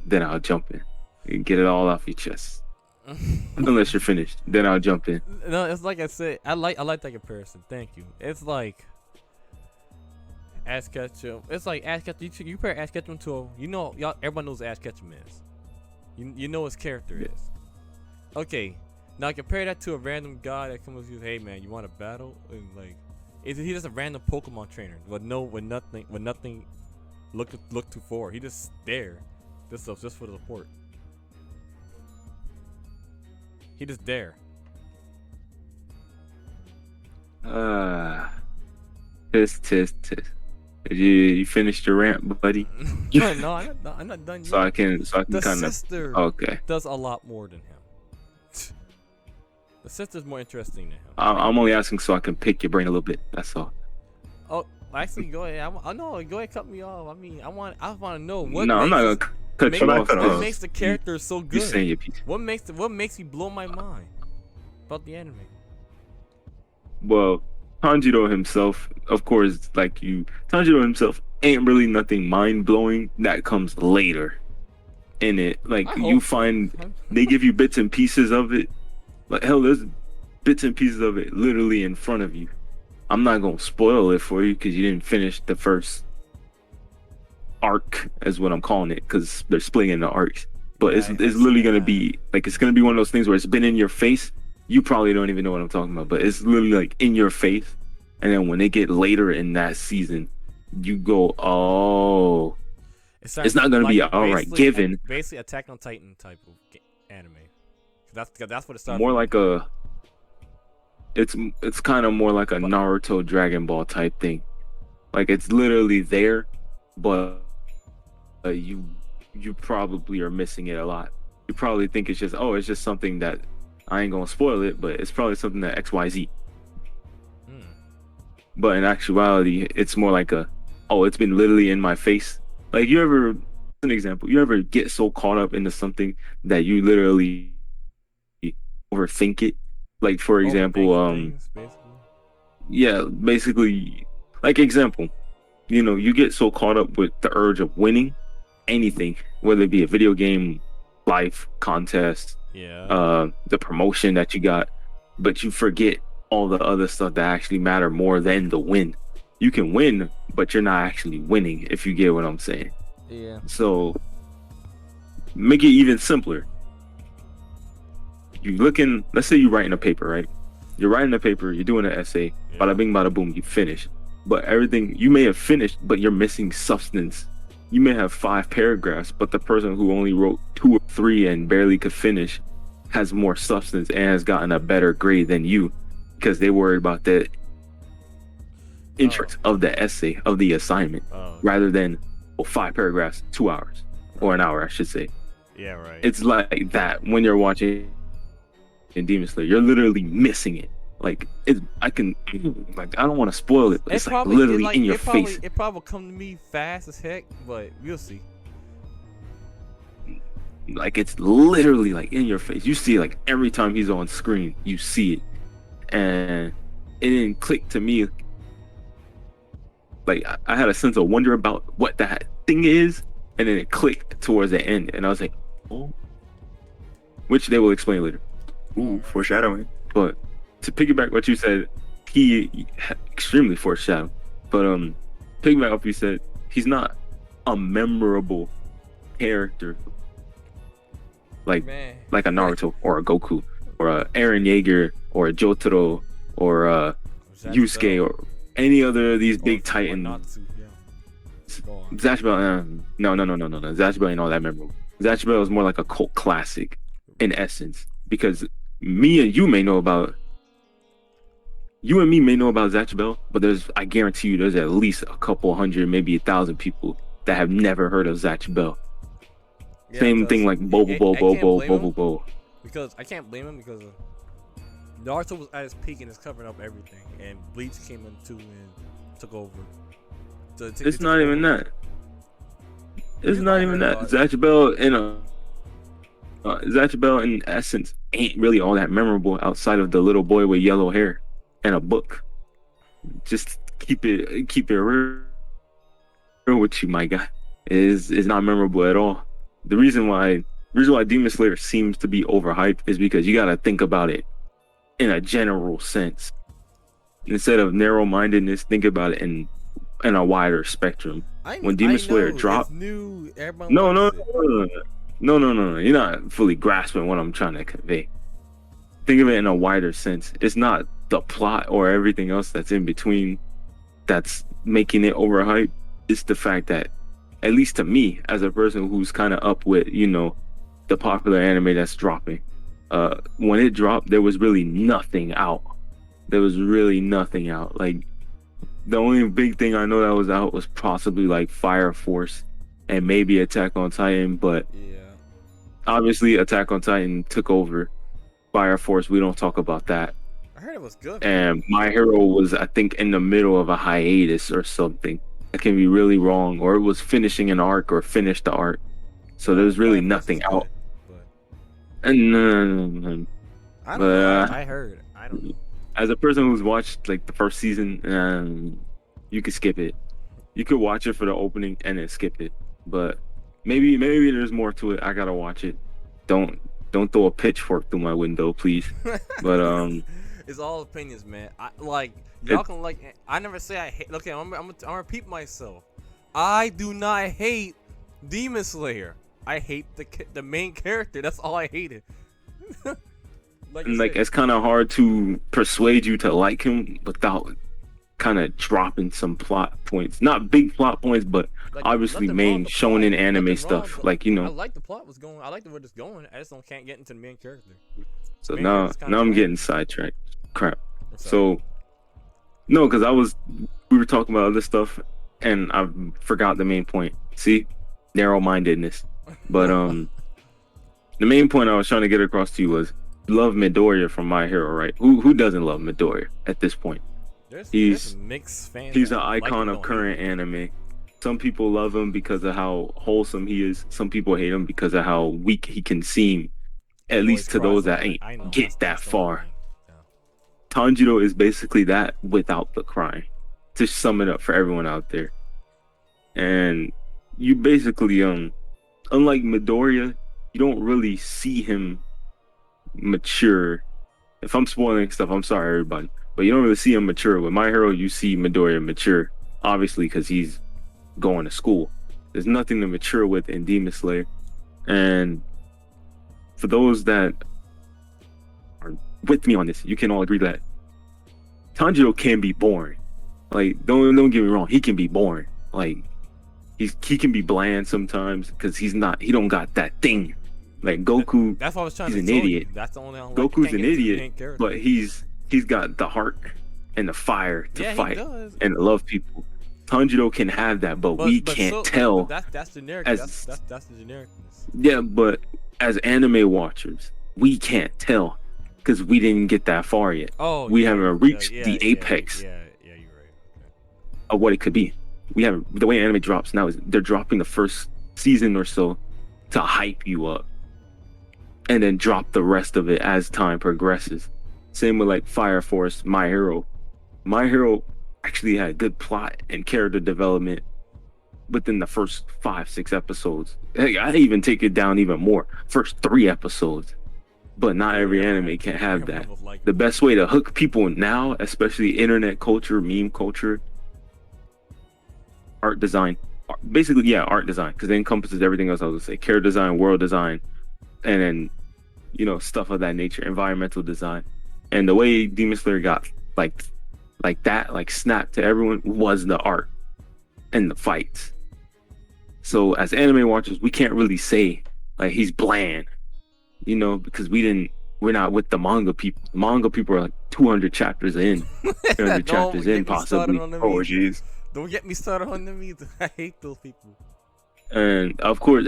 then I'll jump in and get it all off your chest. Unless you're finished, then I'll jump in. No, it's like I said. I like that comparison. Thank you. It's like Ash Ketchum. It's like Ash Ketchum. You compare Ash Ketchum to y'all. Everyone knows who Ash Ketchum is. You know his character Yeah. is. Okay, now compare that to a random guy that comes with you. Hey man, you want a battle? And like, is he just a random Pokemon trainer with nothing look to for? He just there, just for the support. He just there. Tisk. You finished your rant, buddy? No, I'm not done yet. So I can The kind of. sister Okay. does a lot more than him. The sister's more interesting than him. I'm only asking so I can pick your brain a little bit. That's all. Oh, actually, go ahead. I know. Go ahead, cut me off. I mean, I want to know what. No, I'm not gonna cut makes, you not off. gonna- What because makes the character so You good? saying your piece. What makes you blow my mind about the anime? Well, Tanjiro himself, of course, Tanjiro himself ain't really nothing mind blowing. That comes later in it. Like I you hope so. find they give you bits and pieces of it. Like hell, there's bits and pieces of it literally in front of you. I'm not gonna spoil it for you because you didn't finish the first arc, is what I'm calling it, because they're splitting into arcs. But Yeah, it's I literally see gonna that. be like, it's gonna be one of those things where it's been in your face. You probably don't even know what I'm talking about, but it's literally like in your face. And then when they get later in that season, you go, oh, it's not gonna be all right. Given basically Attack on Titan type of anime. That's what it started. more from. like it's kind of more like a Naruto Dragon Ball type thing. Like it's literally there, but you probably are missing it a lot. You probably think it's just something that, I ain't gonna spoil it, but it's probably something that XYZ. But in actuality, it's more like it's been literally in my face. Like an example, you ever get so caught up into something that you literally overthink it? Like for example, Overthinking things, basically. yeah, basically, like example, you get so caught up with the urge of winning anything, whether it be a video game, life, contest, Yeah. the promotion that you got, but you forget all the other stuff that actually matter more than the win. You can win, but you're not actually winning, if you get what I'm saying. Yeah. So make it even simpler. Let's say you're writing a paper, right? You're writing a paper, you're doing an essay, bada bing, bada boom, you finish. But everything you may have finished, but you're missing substance. You may have 5 paragraphs, but the person who only wrote 2 or 3 and barely could finish has more substance and has gotten a better grade than you because they worried about the interest of the essay, of the assignment, rather than 5 paragraphs, 2 hours, or an hour, I should say. Yeah, right. It's like that when you're watching in Demon Slayer. You're literally missing it. Like I don't want to spoil it, but it's like literally in your face. It probably will come to me fast as heck, but we'll see. Like it's literally like in your face. You see it like every time he's on screen, you see it, and it didn't click to me. Like I had a sense of wonder about what that thing is, and then it clicked towards the end, and I was like, oh, which they will explain later. Ooh, foreshadowing. But to piggyback what you said, he extremely foreshadowed. But piggyback what you said, he's not a memorable character like a Naruto or a Goku or a Eren Yeager or a Jotaro or a Yusuke or any other of these big titans. Zatch Bell, no. Zatch Bell ain't all that memorable. Zatch Bell is more like a cult classic in essence, because me and you may know about. You and me may know about Zatch Bell, but I guarantee you there's at least a couple hundred, maybe 1,000 people that have never heard of Zatch Bell. Yeah, same thing like Bobo. Because I can't blame him because Naruto was at his peak and is covering up everything, and Bleach came in too and took over. It's not even that. It's not even that. Zatch Bell in essence ain't really all that memorable outside of the little boy with yellow hair and a book. Just keep it real with you, my guy. Is not memorable at all. The reason why Demon Slayer seems to be overhyped is because you gotta think about it in a general sense. Instead of narrow-mindedness, think about it in a wider spectrum. When Demon Slayer dropped, no, you're not fully grasping what I'm trying to convey. Think of it in a wider sense. It's not the plot or everything else that's in between that's making it overhyped. It's the fact that, at least to me, as a person who's kind of up with, the popular anime that's dropping, when it dropped, there was really nothing out. Like, the only big thing I know that was out was possibly like Fire Force and maybe Attack on Titan, but obviously Attack on Titan took over. Fire Force, we don't talk about that. I heard it was good. And My Hero was, I think, in the middle of a hiatus or something. I can be really wrong, or it was finishing an arc or finished the arc. So there's really nothing out. And I heard. I don't know. As a person who's watched like the first season, you could skip it. You could watch it for the opening and then skip it. But maybe there's more to it. I gotta watch it. Don't throw a pitchfork through my window, please. But it's all opinions, man. Y'all can like. I never say I hate. Okay, I'm gonna repeat myself. I do not hate Demon Slayer. I hate the main character. That's all I hated. It's kind of hard to persuade you to like him without kind of dropping some plot points. Not big plot points, but obviously main shonen anime stuff. I like the plot was going. I like the way it's going. I just can't get into the main character. So now I'm getting sidetracked. Crap. So no, because we were talking about other stuff, and I forgot the main point. See, narrow-mindedness. But the main point I was trying to get across to you was, you love Midoriya from My Hero, right? Who doesn't love Midoriya at this point? He's mixed fans. He's an icon of current anime. Some people love him because of how wholesome he is. Some people hate him because of how weak he can seem. At least to those that ain't get that far. Tanjiro is basically that without the crying. To sum it up for everyone out there. And you basically unlike Midoriya, you don't really see him mature. If I'm spoiling stuff, I'm sorry everybody, but you don't really see him mature. With My Hero, you see Midoriya mature, obviously because he's going to school. There's nothing to mature with in Demon Slayer. And for those that are with me on this, you can all agree that Tanjiro can be boring. Like, don't get me wrong, he can be boring. Like, he can be bland sometimes because he don't got that thing. Like Goku, that's what I was trying he's to an tell idiot. You. That's the only like, Goku's an idiot, but he's got the heart and the fire to fight and to love people. Tanjiro can have that, but we can't tell. That's generic. That's the genericness. Yeah, but as anime watchers, we can't tell because we didn't get that far yet. Oh, we haven't reached the apex you're right. Okay. of what it could be. We have the way anime drops now is they're dropping the first season or so to hype you up, and then drop the rest of it as time progresses. Same with like Fire Force, My Hero. My Hero actually had good plot and character development within the first 5-6 episodes. Hey, I even take it down even more. First 3 episodes. But not every anime can have that. The best way to hook people now, especially internet culture, meme culture, art design. Basically, art design, because it encompasses everything else I was gonna say. Character design, world design, and then, stuff of that nature, environmental design. And the way Demon Slayer got like that, like snapped to everyone, was the art and the fights. So as anime watchers, we can't really say like he's bland, because we're not with the manga people. The manga people are like 200 chapters in, 300 chapters in, possibly. Oh, jeez. Don't get me started on them either. I hate those people. And of course,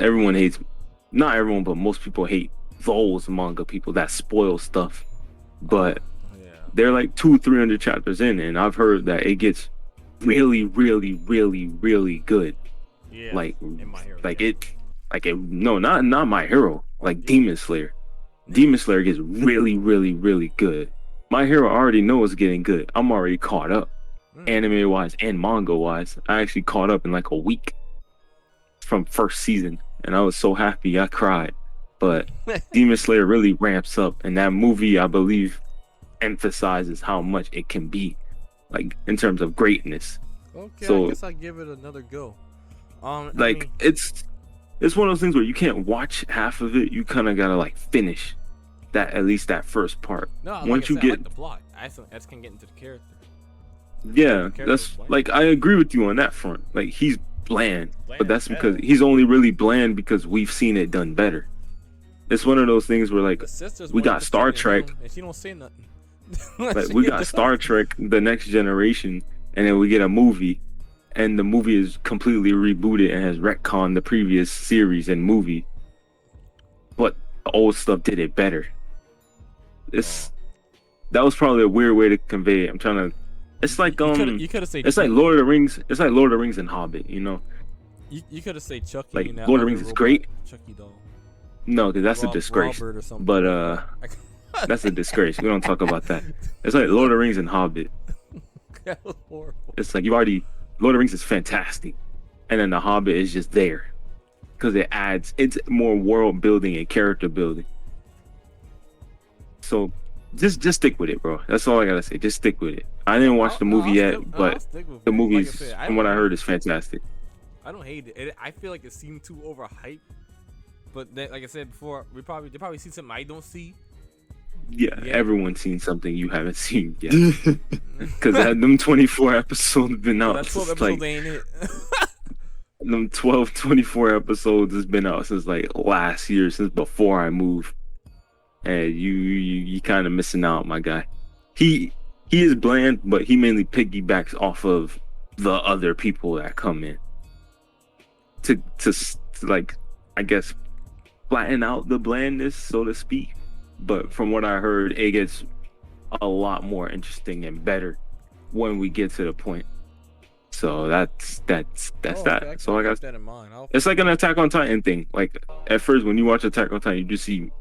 not everyone, but most people hate those manga people that spoil stuff. But they're like 200-300 chapters in, and I've heard that it gets really, really, really, really good. Yeah. Like, in My Hero, no, not My Hero. Like Demon Slayer. Demon Slayer gets really, really, really good. My Hero already knows it's getting good. I'm already caught up. Anime wise and manga wise, I actually caught up in like a week from first season, and I was so happy I cried. But Demon Slayer really ramps up, and that movie, I believe, emphasizes how much it can be, like in terms of greatness. Okay, so I guess I'll give it another go. It's one of those things where you can't watch half of it. You kind of gotta like finish that, at least that first part. No, once you I get like the plot, I just can get into the character. Yeah, that's like, I agree with you on that front. Like, he's bland, but that's because he's only really bland because we've seen it done better. It's one of those things where like we got Star Trek, and she don't say nothing. like we got Star Trek, The Next Generation, and then we get a movie, and the movie is completely rebooted and has retconned the previous series and movie, but the old stuff did it better. That was probably a weird way to convey it. I'm trying to. It's like you could have said it's like Lord of the Rings. It's like Lord of the Rings and Hobbit. You could have said Chucky. Like Lord of the Rings is great. Chucky doll. No, because that's a disgrace. But that's a disgrace. We don't talk about that. It's like Lord of the Rings and Hobbit. That was horrible. It's like Lord of the Rings is fantastic, and then the Hobbit is just there because it's more world building and character building. So just stick with it, bro. That's all I gotta say. Just stick with it. I didn't watch the movie yet, but the movie, from what I heard, is fantastic. I don't hate it. I feel like it seemed too overhyped. But then, like I said before, they probably see something I don't see. Yeah, everyone's seen something you haven't seen yet. Because them 24 episodes been out. That's 12 episodes, ain't it? Them 12, 24 episodes has been out since like last year, since before I moved. And you kind of missing out, my guy. He is bland, but he mainly piggybacks off of the other people that come in to like, I guess, flatten out the blandness, so to speak. But from what I heard, it gets a lot more interesting and better when we get to the point. So that's that. Okay, So I got that in mind. It's like an Attack on Titan thing. Like at first, when you watch Attack on Titan, you just see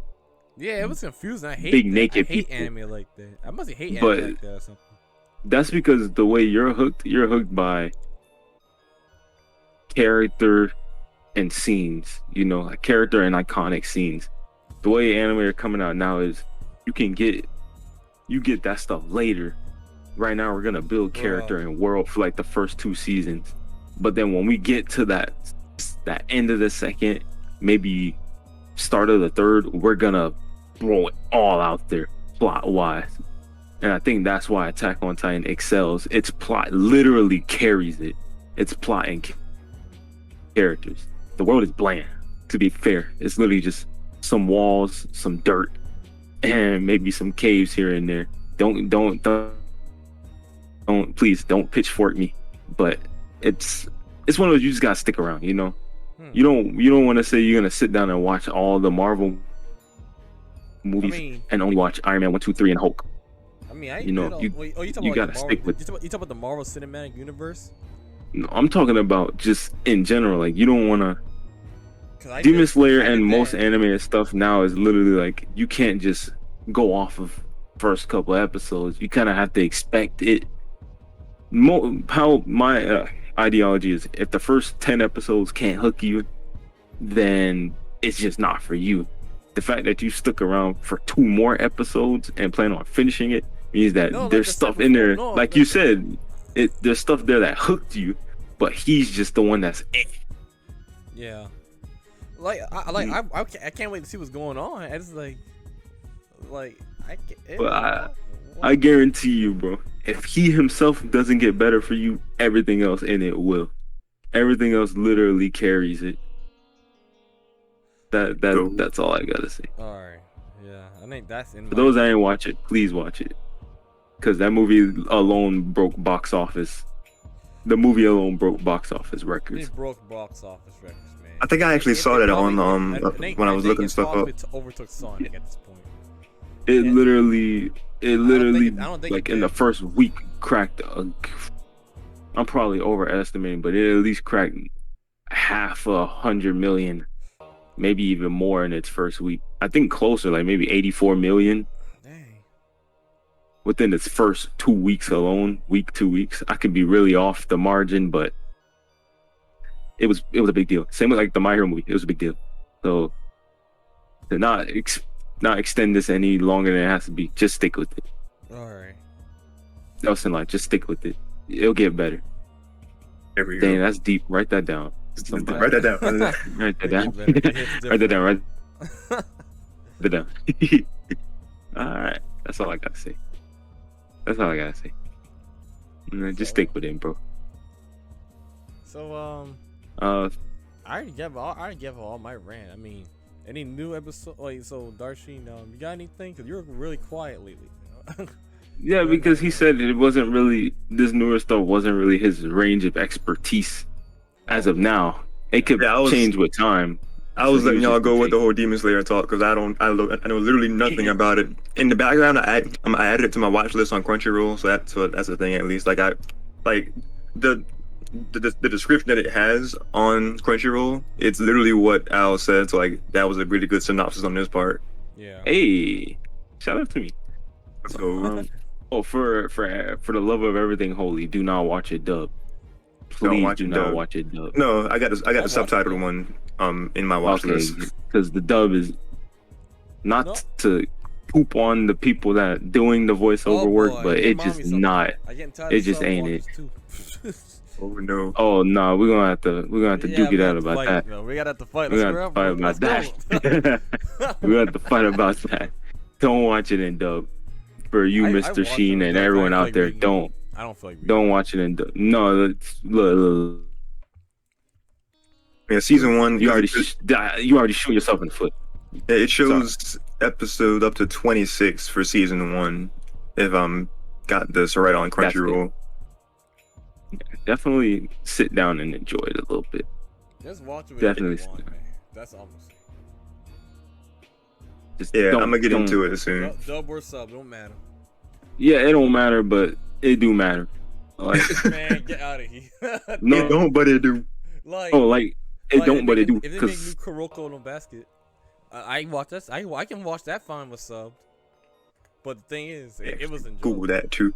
Yeah, it was confusing. I hate big that. naked I hate people. anime like that. I must hate But- anime like that or something. That's because the way you're hooked by character and scenes, like character and iconic scenes. The way anime are coming out now is you get that stuff later. Right now we're gonna build character and world for like the first 2 seasons. But then when we get to that end of the second, maybe start of the third, we're gonna throw it all out there plot wise. And I think that's why Attack on Titan excels. Its plot literally carries it. Its plot and characters. The world is bland, to be fair. It's literally just some walls, some dirt, and maybe some caves here and there. Don't please don't pitchfork me. But it's one of those you just gotta stick around, You don't want to say you're gonna sit down and watch all the Marvel movies and only watch Iron Man 1, 2, 3 and Hulk. I mean, I you gotta stick with. You talk about the Marvel Cinematic Universe? No, I'm talking about just in general. Like you don't want to. Demon Slayer and most anime and stuff now is literally like you can't just go off of first couple episodes. You kind of have to expect it. How my ideology is: if the first 10 episodes can't hook you, then it's just not for you. The fact that you stuck around for 2 more episodes and plan on finishing it means that there's stuff in there, like you said, there's stuff there that hooked you, but he's just the one that's Yeah. I can't wait to see what's going on. I just like I can't. But I guarantee you, bro, if he himself doesn't get better for you, everything else in it will. Everything else literally carries it. That's all I gotta say. All right, yeah, I think that's in. For those that ain't watch it, please watch it, because that movie alone broke box office. The movie alone broke box office records. It broke box office records, man. I think I actually saw that on when I was looking stuff up. It overtook Sonic at this point. It literally, I don't think like in the first week cracked. I'm probably overestimating, but it at least cracked 500 million, maybe even more in its first week. I think closer, like maybe 84 million. Dang. Within its first 2 weeks alone, 2 weeks. I could be really off the margin, but it was a big deal. Same with like the My Hero movie, it was a big deal. So to not extend this any longer than it has to be, just stick with it. All right. Nelson, like, just stick with it. It'll get better. There we go. Dang, that's deep. Write that down. Write that down. Write that down. Write that down. Write that down. All right. That's all I gotta say. Just stick with it, bro. So I already gave all my rant. I mean, any new episode? Like, so Darshin, you got anything? Cause you're really quiet lately. Yeah, because he said it wasn't really, this newer stuff wasn't really his range of expertise as of now. It could change with time. I was letting y'all go with the whole Demon Slayer talk because I know literally nothing about it. In the background, I added it to my watch list on Crunchyroll, so that's the thing at least. Like the description that it has on Crunchyroll, it's literally what Al said. So like that was a really good synopsis on this part. Yeah. Hey, shout out to me. So for the love of everything holy, do not watch it dub. Please do not watch it dub. No, I got the subtitled one in my watch list. Because the dub is not to poop on the people that doing the voiceover work, but it just not. It just ain't it. Oh no. Oh no, we're gonna have to duke it out about that. No, we gotta have to fight. We're gonna have to fight about that. We're gonna have to fight about that. Don't watch it in dub. For you, Mr. Sheen, and everyone out there, don't. I don't feel like don't watch it in dub. No, look. Yeah, season 1. You already shoot yourself in the foot. Yeah, it shows episode up to 26 for season 1. If I'm got this right on Crunchyroll. Definitely sit down and enjoy it a little bit. Just watch it. Definitely. That's almost. I'm gonna get into it soon. Dub or sub, don't matter. Yeah, it don't matter, but it do matter. Like, man, get out of here. No, it don't, but it do. Like, it don't, but it do. If they make new Kuroko no basket, I watch that. I can watch that fine with subbed. But the thing is, it was enjoyable. Google that too.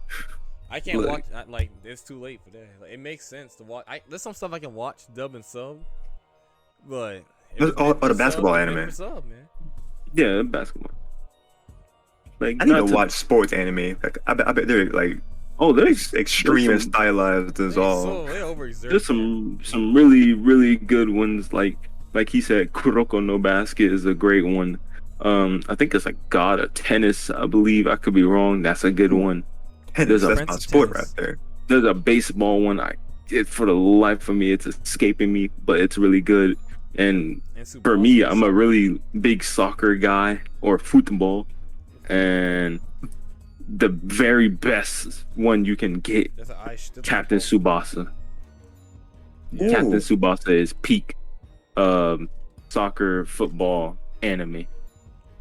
I can't Look. watch. Like it's too late for that. Like, it makes sense to watch. There's some stuff I can watch dub and sub, but There's all the basketball anime. Sub, man. Yeah, basketball. Like I need not to watch sports anime. Like I bet they're like Oh, there's extreme and some- stylized as all. They overexert. there's some really good ones. Like he said, Kuroko no Basket is a great one. I think it's like God of Tennis. I believe, I could be wrong. That's a good one. Tennis, There's a that's my Prince of sport Tennis. right there. There's a baseball one. For the life of me, it's escaping me, but it's really good. And And for me, Tsubasa. I'm a really big soccer guy or football, and the very best one you can get, That's that's Captain Tsubasa. Ooh. Captain Tsubasa is peak soccer football anime.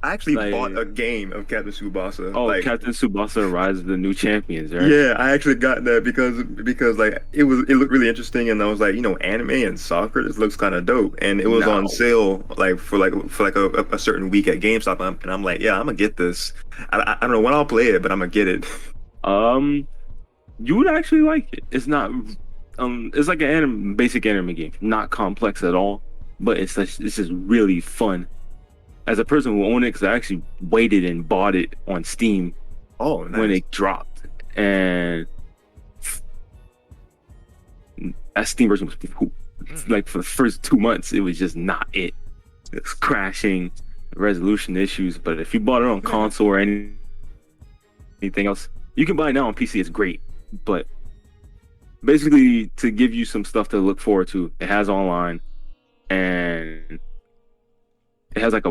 I actually Like- bought a game of Captain Tsubasa. Oh, like, Captain Tsubasa Rise of the New Champions, right? yeah, I actually got that because like it looked really interesting, and I was like, anime and soccer, this looks kind of dope, and it was No. on sale like for a certain week at GameStop, and I'm like, yeah, I'm gonna get this. I don't know when I'll play it, but I'm gonna get it. You would actually like it. It's not it's like an basic anime game, not complex at all, but it's just really fun. As a person who owned it, because I actually waited and bought it on Steam Oh, nice. when it dropped, and that Steam version was like for the first 2 months, it was just not it. It's crashing, resolution issues. But if you bought it on console or anything else, you can buy it now on PC. It's great, but basically to give you some stuff to look forward to, it has online, and it has like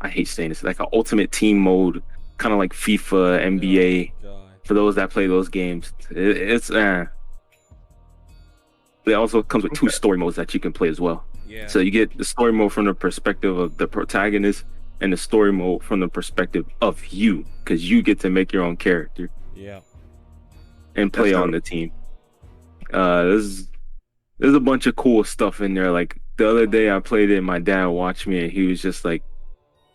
I hate saying this, like an ultimate team mode, kind of like FIFA, NBA. Oh, God. For those that play those games, it's it also comes with 2 story modes that you can play as well. Yeah. So you get the story mode from the perspective of the protagonist, and the story mode from the perspective of you, because you get to make your own character Yeah. and play That's on dope. the team. There's a bunch of cool stuff in there. Like the other day I played it, and my dad watched me, and he was like,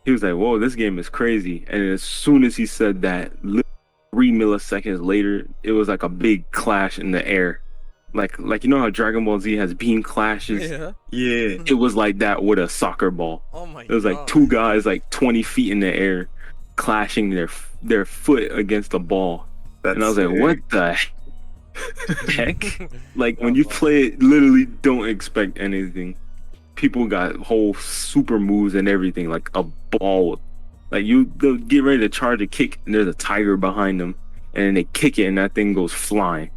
whoa, this game is crazy. And as soon as he said that, 3 milliseconds later, it was like a big clash in the air. Like how Dragon Ball Z has beam clashes? Yeah. Yeah. It was like that with a soccer ball. Oh my God. It was like 2 guys like 20 feet in the air clashing their foot against the ball. That's And I was like, sick. what the heck? Like when you play it, literally don't expect anything. People got whole super moves and everything, like a ball. Like they'll get ready to charge a kick, and there's a tiger behind them, and then they kick it, and that thing goes flying.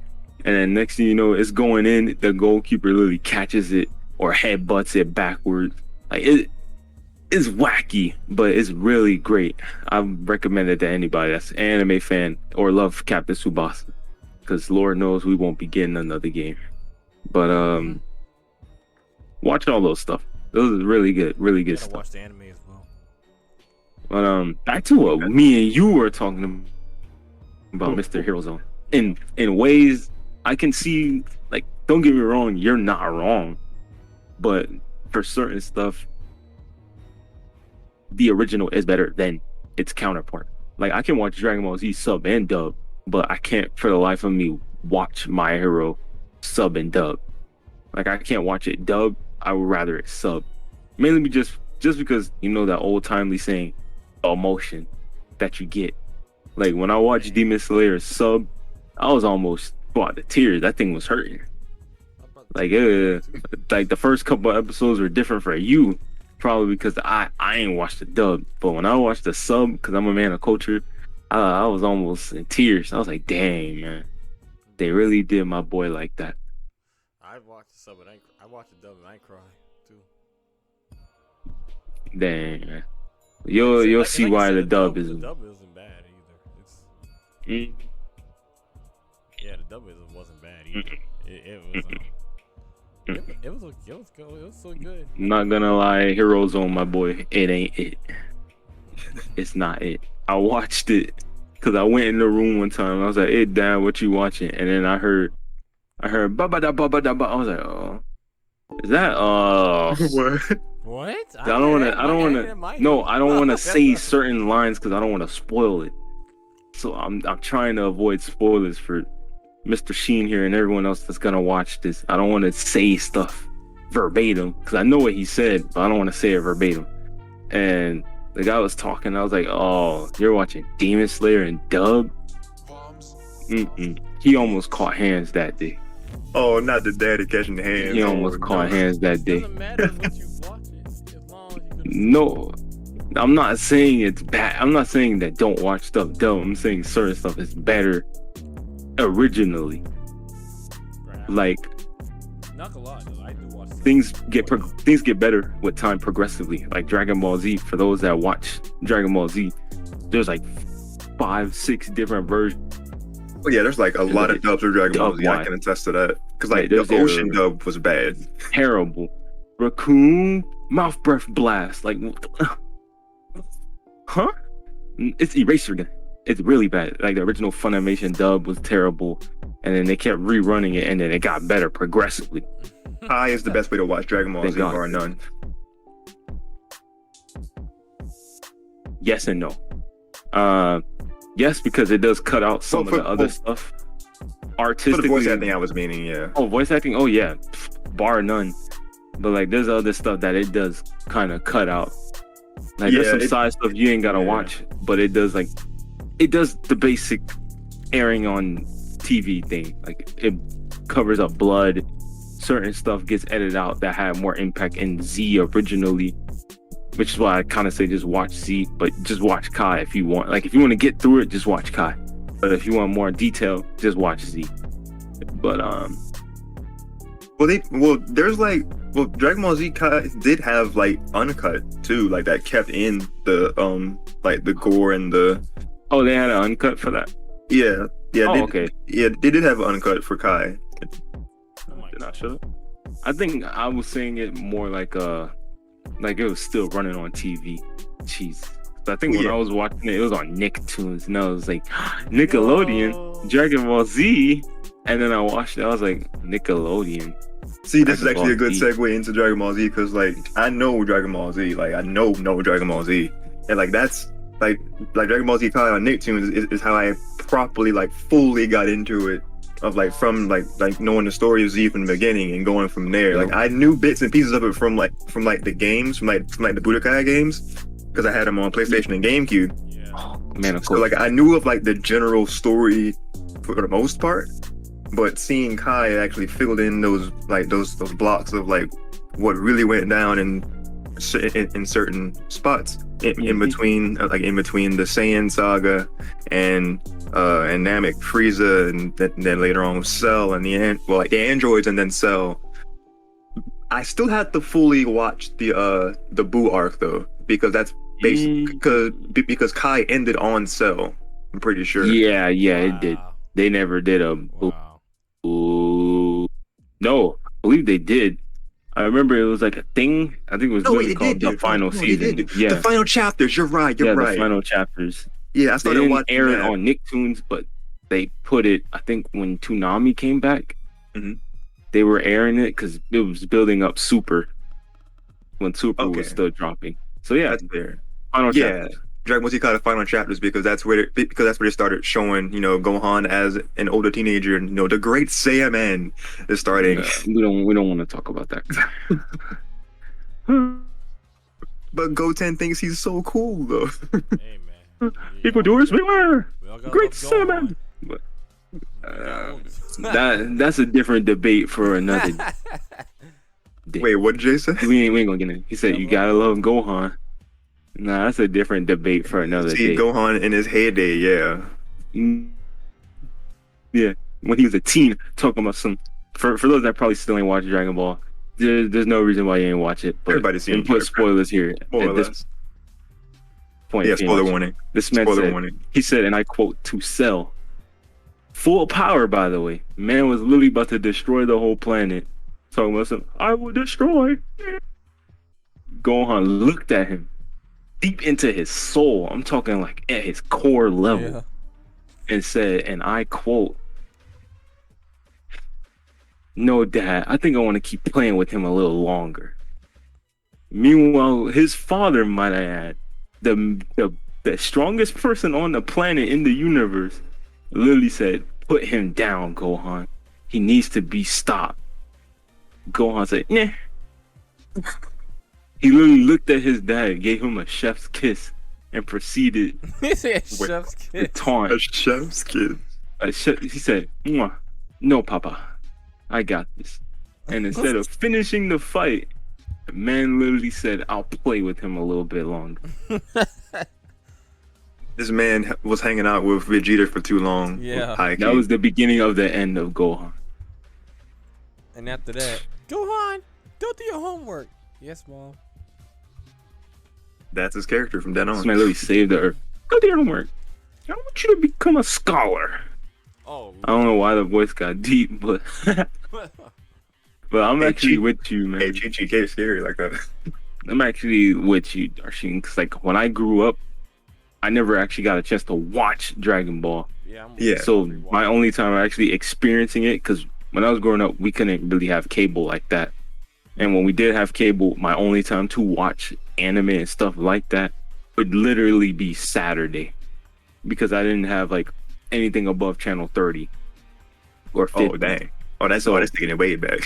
And then next thing you know, it's going in. The goalkeeper literally catches it or headbutts it backwards. Like it's wacky, but it's really great. I recommend it to anybody that's an anime fan or love Captain Tsubasa, because Lord knows we won't be getting another game. But watch all those stuff. Those are really good Gotta stuff. watch the anime as well. But back to what me and you were talking about, Mr. Hero Zone. In ways I can see, like, don't get me wrong, you're not wrong, but for certain stuff, the original is better than its counterpart. Like, I can watch Dragon Ball Z sub and dub, but I can't for the life of me watch My Hero sub and dub. Like, I can't watch it dub. I would rather it sub, mainly just because that old timely saying, emotion that you get. Like when I watched Demon Slayer sub, I was almost brought to tears. That thing was hurting. Like the first couple of episodes were different for you, probably because I ain't watched the dub. But when I watched the sub, because I'm a man of culture, I was almost in tears. I was like, dang, man, they really did my boy like that. I watched the sub and I watched the dub and I cried too. Dang, man. You'll see Like why you the said, dub the isn't. dub isn't bad either. It's Mm. yeah, the dub wasn't bad either. It was. It was good. It was so good. Not gonna lie, Hero Zone, my boy, it ain't it. It's not it. I watched it because I went in the room one time. I was like, "Hey, Dad, what you watching?" And then I heard ba ba da ba ba da ba. I was like, "Oh, is that What? What? I don't want to. I don't want to. No, I don't want to say certain lines because I don't want to spoil it. So I'm trying to avoid spoilers for Mr. Sheen here and everyone else that's gonna watch this. I don't want to say stuff verbatim because I know what he said, but I don't want to say it verbatim. And the guy was talking. I was like, "Oh, you're watching Demon Slayer and dub." He almost caught hands that day. Oh, not the daddy catching hands. He almost caught hands that day. Doesn't matter what you watch it, as long as you can. No, I'm not saying it's bad. I'm not saying that don't watch stuff dumb. I'm saying certain stuff is better originally. Like, not a lot though. I do watch things get better with time progressively. Like Dragon Ball Z. For those that watch Dragon Ball Z, there's like 5-6 different versions. Oh yeah, there's like a lot of dubs of Dragon Ball Z. I can attest to that. Because like the Ocean dub was bad. Terrible. Raccoon mouth breath blast. Like, huh? It's Eraser. It's really bad. Like the original Funimation dub was terrible, and then they kept rerunning it, and then it got better progressively. Kai is the best way to watch Dragon Ball Z, bar none. Yes and no. Yes, because it does cut out some of the other stuff. Artistically, for the voice acting, I was meaning, yeah. Oh, voice acting? Oh, yeah. Bar none. But, like, there's other stuff that it does kind of cut out. Like, there's some side stuff you ain't got to watch, but it does, like, it does the basic airing on TV thing. Like, it covers up blood. Certain stuff gets edited out that had more impact in Z originally. Which is why I kind of say just watch Z, but just watch Kai if you want. Like, if you want to get through it, just watch Kai. But if you want more detail, just watch Z. But Dragon Ball Z Kai did have like uncut too, like that kept in the like the gore and the. Oh, they had an uncut for that. Yeah. Okay. Yeah, they did have an uncut for Kai. Did I shut up? I think I was saying it more like it was still running on TV. Jeez. So I think when I was watching it was on Nicktoons, and I was like, Nickelodeon, Dragon Ball Z, and then I watched it. I was like, Nickelodeon. See, this is actually a good segue into Dragon Ball Z because, like, I know Dragon Ball Z, like, I know Dragon Ball Z, and like that's like Dragon Ball Z Kai on Nicktoons is how I properly like fully got into it. Of like from like knowing the story of Z from the beginning and going from there. Like I knew bits and pieces of it from the games, from the Budokai games, because I had them on PlayStation and GameCube. Yeah. Oh, man, of course. So like I knew of like the general story for the most part, but seeing Kai actually filled in those blocks of like what really went down in certain spots in between the Saiyan saga and Namek, Frieza, and then later on with Cell and the androids, and then Cell. I still had to fully watch the Buu arc though, because that's because Kai ended on Cell. I'm pretty sure. Yeah, it did. They never did a Buu. Wow. No, I believe they did. I remember it was like a thing. I think it was called the final season. Yeah, the final chapters. You're right. The final chapters. Yeah, I started watching. Air it on Nicktoons, but they put it. I think when Toonami came back, they were airing it because it was building up Super when Super was still dropping. So yeah, that's fair. Final chapters. Dragon Ball Z called the final chapters because that's where they started showing, Gohan as an older teenager, and the great Saiyaman is starting. We don't want to talk about that. But Goten thinks he's so cool though. Hey man, equal doers beware. Great Saiyaman. But that's a different debate for another day. Wait, what did Jay say? We ain't gonna get in. He said you gotta love Gohan. Nah, that's a different debate for another day. Gohan in his heyday, yeah. Yeah, when he was a teen, talking about some. For those that probably still ain't watching Dragon Ball, there's no reason why you ain't watch it. But everybody's seen it. Put spoilers here. More or less. Point. Yeah, spoiler warning. This man said, he said, and I quote, "To Cell, full power, by the way. Man was literally about to destroy the whole planet. Talking about some, I will destroy." Gohan looked at him deep into his soul. I'm talking like at his core level, and said, and I quote, "No, Dad, I think I want to keep playing with him a little longer." Meanwhile, his father, might I add, the strongest person on the planet in the universe, literally said, "Put him down, Gohan. He needs to be stopped." Gohan said, "Nah." He literally looked at his dad, gave him a chef's kiss, and proceeded He said Wait, chef's to kiss. taunt. A chef's kid. He said, "Mwah. No, Papa, I got this." And instead of finishing the fight, the man literally said, "I'll play with him a little bit longer." This man was hanging out with Vegeta for too long. Yeah. High That key. was the beginning of the end of Gohan. And after that, Gohan, go do your homework. Yes, Mom. That's his character from then This on. man literally saved the earth. Go to your homework. I want you to become a scholar. Oh. I don't know why the voice got deep, but I'm Hey, actually Chi- with you, man. Hey, Chi K scary like that. I'm actually with you, Darshin, because like when I grew up, I never actually got a chance to watch Dragon Ball. Yeah. Yeah. So my only time actually experiencing it, because when I was growing up, we couldn't really have cable like that. And when we did have cable, my only time to watch anime and stuff like that would literally be Saturday, because I didn't have like anything above channel 30 or 50. Oh dang. Oh, that's taking it way back.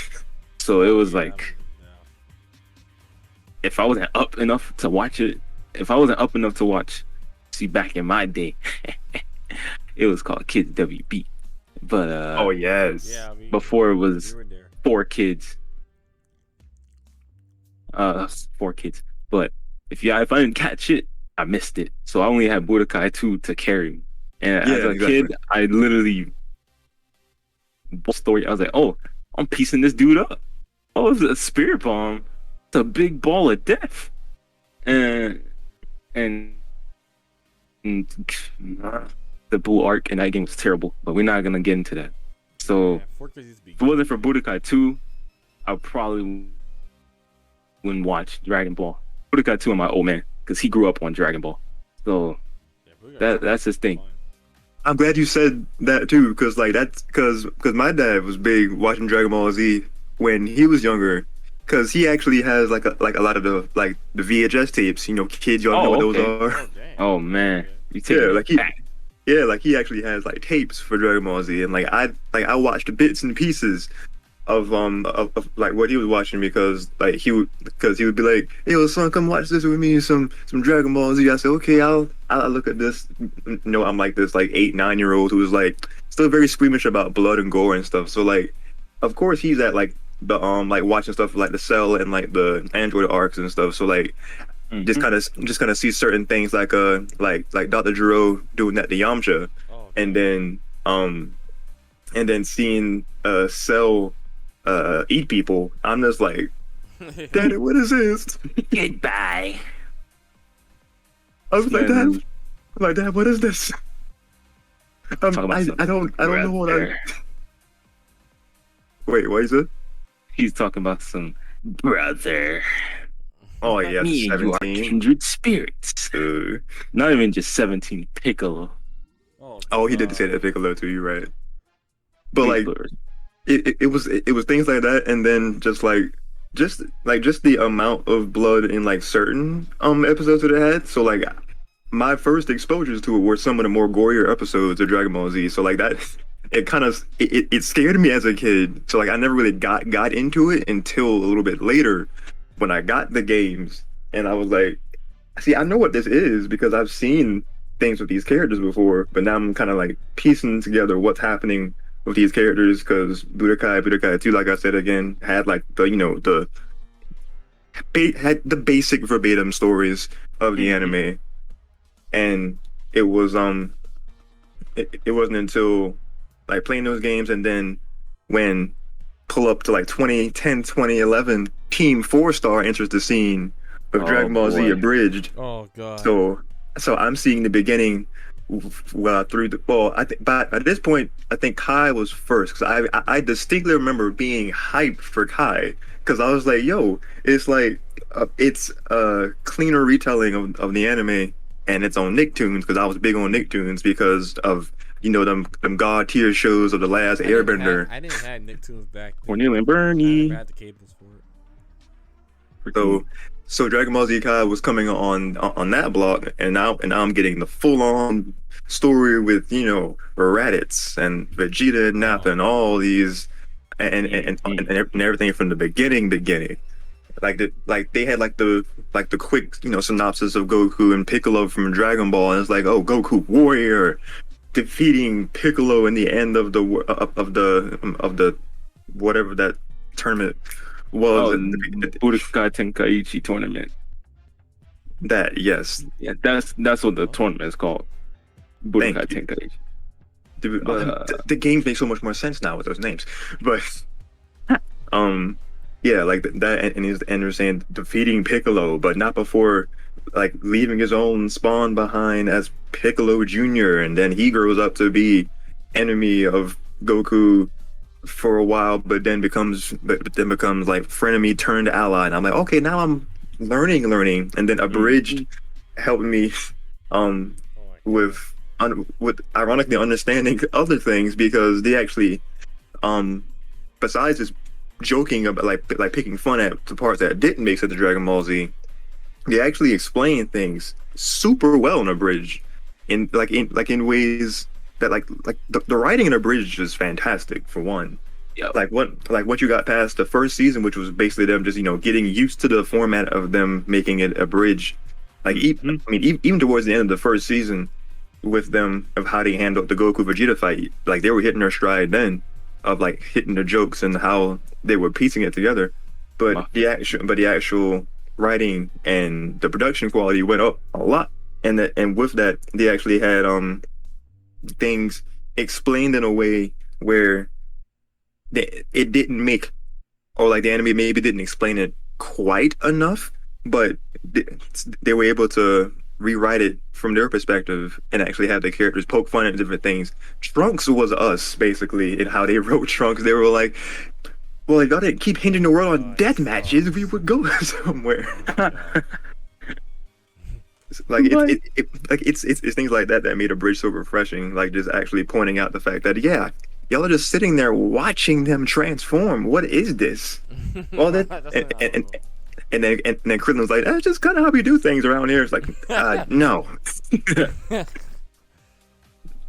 So it was like, if I wasn't up enough to watch it, see, back in my day, it was called Kids WB. But Oh yes. Yeah. before it was we were there. 4 kids. 4 kids. But if I didn't catch it, I missed it. So I only had Budokai 2 to carry me. And Yeah, as a exactly. kid, I literally story. I was like, oh, I'm piecing this dude up. Oh, it's a spirit bomb. It's a big ball of death. And the Blue Arc in that game was terrible, but we're not gonna get into that. So Yeah, 4 kids used to be if it wasn't for Budokai 2, I probably wouldn't watch Dragon Ball. Budokai 2 and my old man, because he grew up on Dragon Ball. So Yeah, we got that's his thing. fun. I'm glad you said that too, because like that's because my dad was big watching Dragon Ball Z when he was younger, because he actually has like a lot of the VHS tapes. You know, kids, y'all know what those okay. are. Oh, dang. Oh man, you take Yeah, me like he, back. yeah, like he actually has like tapes for Dragon Ball Z, and I watched bits and pieces of like what he was watching, because he would be like, "Yo, son, come watch this with me, some Dragon Ball Z." I said, "Okay, I'll look at this." You know, I'm like this like 8-9 year old who's like still very squeamish about blood and gore and stuff. So like, of course he's at like the like watching stuff like the Cell and like the Android arcs and stuff. So like just kind of see certain things like Dr. Gero doing that to Yamcha, Oh, and then seeing Cell eat people. I'm just like, Daddy, what is this? Goodbye. I was like, Man. Dad, what is this? Talk about I some don't know what I. brother. Wait, what is it? He's talking about some brother. Oh yeah, Me and you are 17. kindred spirits. Not even just 17, Piccolo. Oh, he did say that Piccolo too. You're right. But like, Piccolo. it was things like that, and then just the amount of blood in like certain episodes that it had. So like, my first exposures to it were some of the more gorier episodes of Dragon Ball Z. So like that, it scared me as a kid. So like, I never really got into it until a little bit later when I got the games, and I was like, see, I know what this is because I've seen things with these characters before, but now I'm kind of like piecing together what's happening with these characters, because Budokai 2, like I said again, had like had the basic verbatim stories of the anime, and it was it wasn't until like playing those games, and then when pull up to like 2010 2011, Team 4-Star enters the scene with Oh, Dragon Ball Z boy. Abridged. Oh god. So I'm seeing the beginning through the I think, but at this point I think Kai was first, because I distinctly remember being hyped for Kai, because I was like, yo, it's like it's a cleaner retelling of the anime, and it's on Nicktoons, because I was big on Nicktoons because of, you know, them god tier shows of the last Airbender. I didn't have Nicktoons back then. Cornelia and I Bernie. never had the cables for it. So So Dragon Ball Z Kai was coming on that block, and now I'm getting the full on story with Raditz and Vegeta and Nappa and all these and everything from the beginning. Like they had like the quick synopsis of Goku and Piccolo from Dragon Ball, and it's like, oh, Goku warrior defeating Piccolo in the end of the whatever that tournament was. Budokai Tenkaichi tournament. That, yes. Yeah, that's what the tournament is called. Budokai Thank you. Tenkaichi. The games make so much more sense now with those names, but yeah, like that, and they're saying defeating Piccolo, but not before like leaving his own spawn behind as Piccolo Jr., and then he grows up to be enemy of Goku for a while, but then becomes like frenemy turned ally. And I'm like, okay, now I'm learning, and then Abridged helped me with ironically understanding other things, because they actually besides just joking about like picking fun at the parts that didn't make sense to Dragon Ball Z, they actually explain things super well in Abridged in ways that like the writing in Abridged is fantastic for one. Yeah. Like once you got past the first season, which was basically them just getting used to the format of them making it Abridged. Like even towards the end of the first season, with them of how they handled the Goku Vegeta fight, like they were hitting their stride then of like hitting the jokes and how they were piecing it together. But the actual writing and the production quality went up a lot, and with that they actually had things explained in a way where it didn't make, or like the anime maybe didn't explain it quite enough, but they were able to rewrite it from their perspective and actually have the characters poke fun at different things. Trunks was us, basically, in how they wrote Trunks. They were like, well, if y'all didn't keep hinging the world on death matches, we would go somewhere. It's things like that made Abridged so refreshing. Like just actually pointing out the fact that y'all are just sitting there watching them transform. What is this? All that and then Krillin was like, that's just kind of how we do things around here. It's like, no.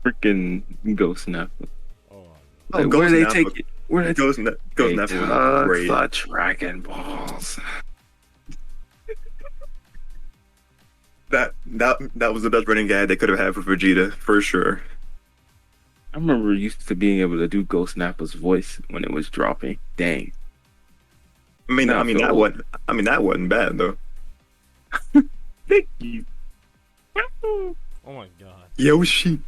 Freaking Ghost Nappa. Oh, where they take it? Where they Ghost Nappa was great. The Dragon Balls. That was the best running gag they could have had for Vegeta, for sure. I remember used to being able to do Ghost Nappa's voice when it was dropping. Dang. I mean that wasn't bad though. Thank you. Oh my god. Yoshi.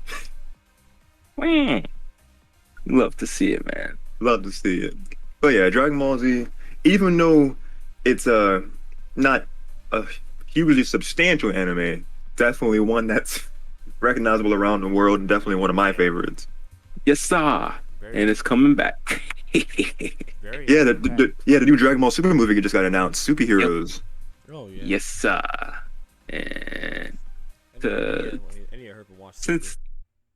Love to see it, man. Love to see it. But yeah, Dragon Ball Z, even though it's not a hugely substantial anime, definitely one that's recognizable around the world, and definitely one of my favorites. Yes, sir. And it's coming back. The new Dragon Ball Super movie just got announced. Superheroes. Yep. Oh yeah. Yes, sir. And since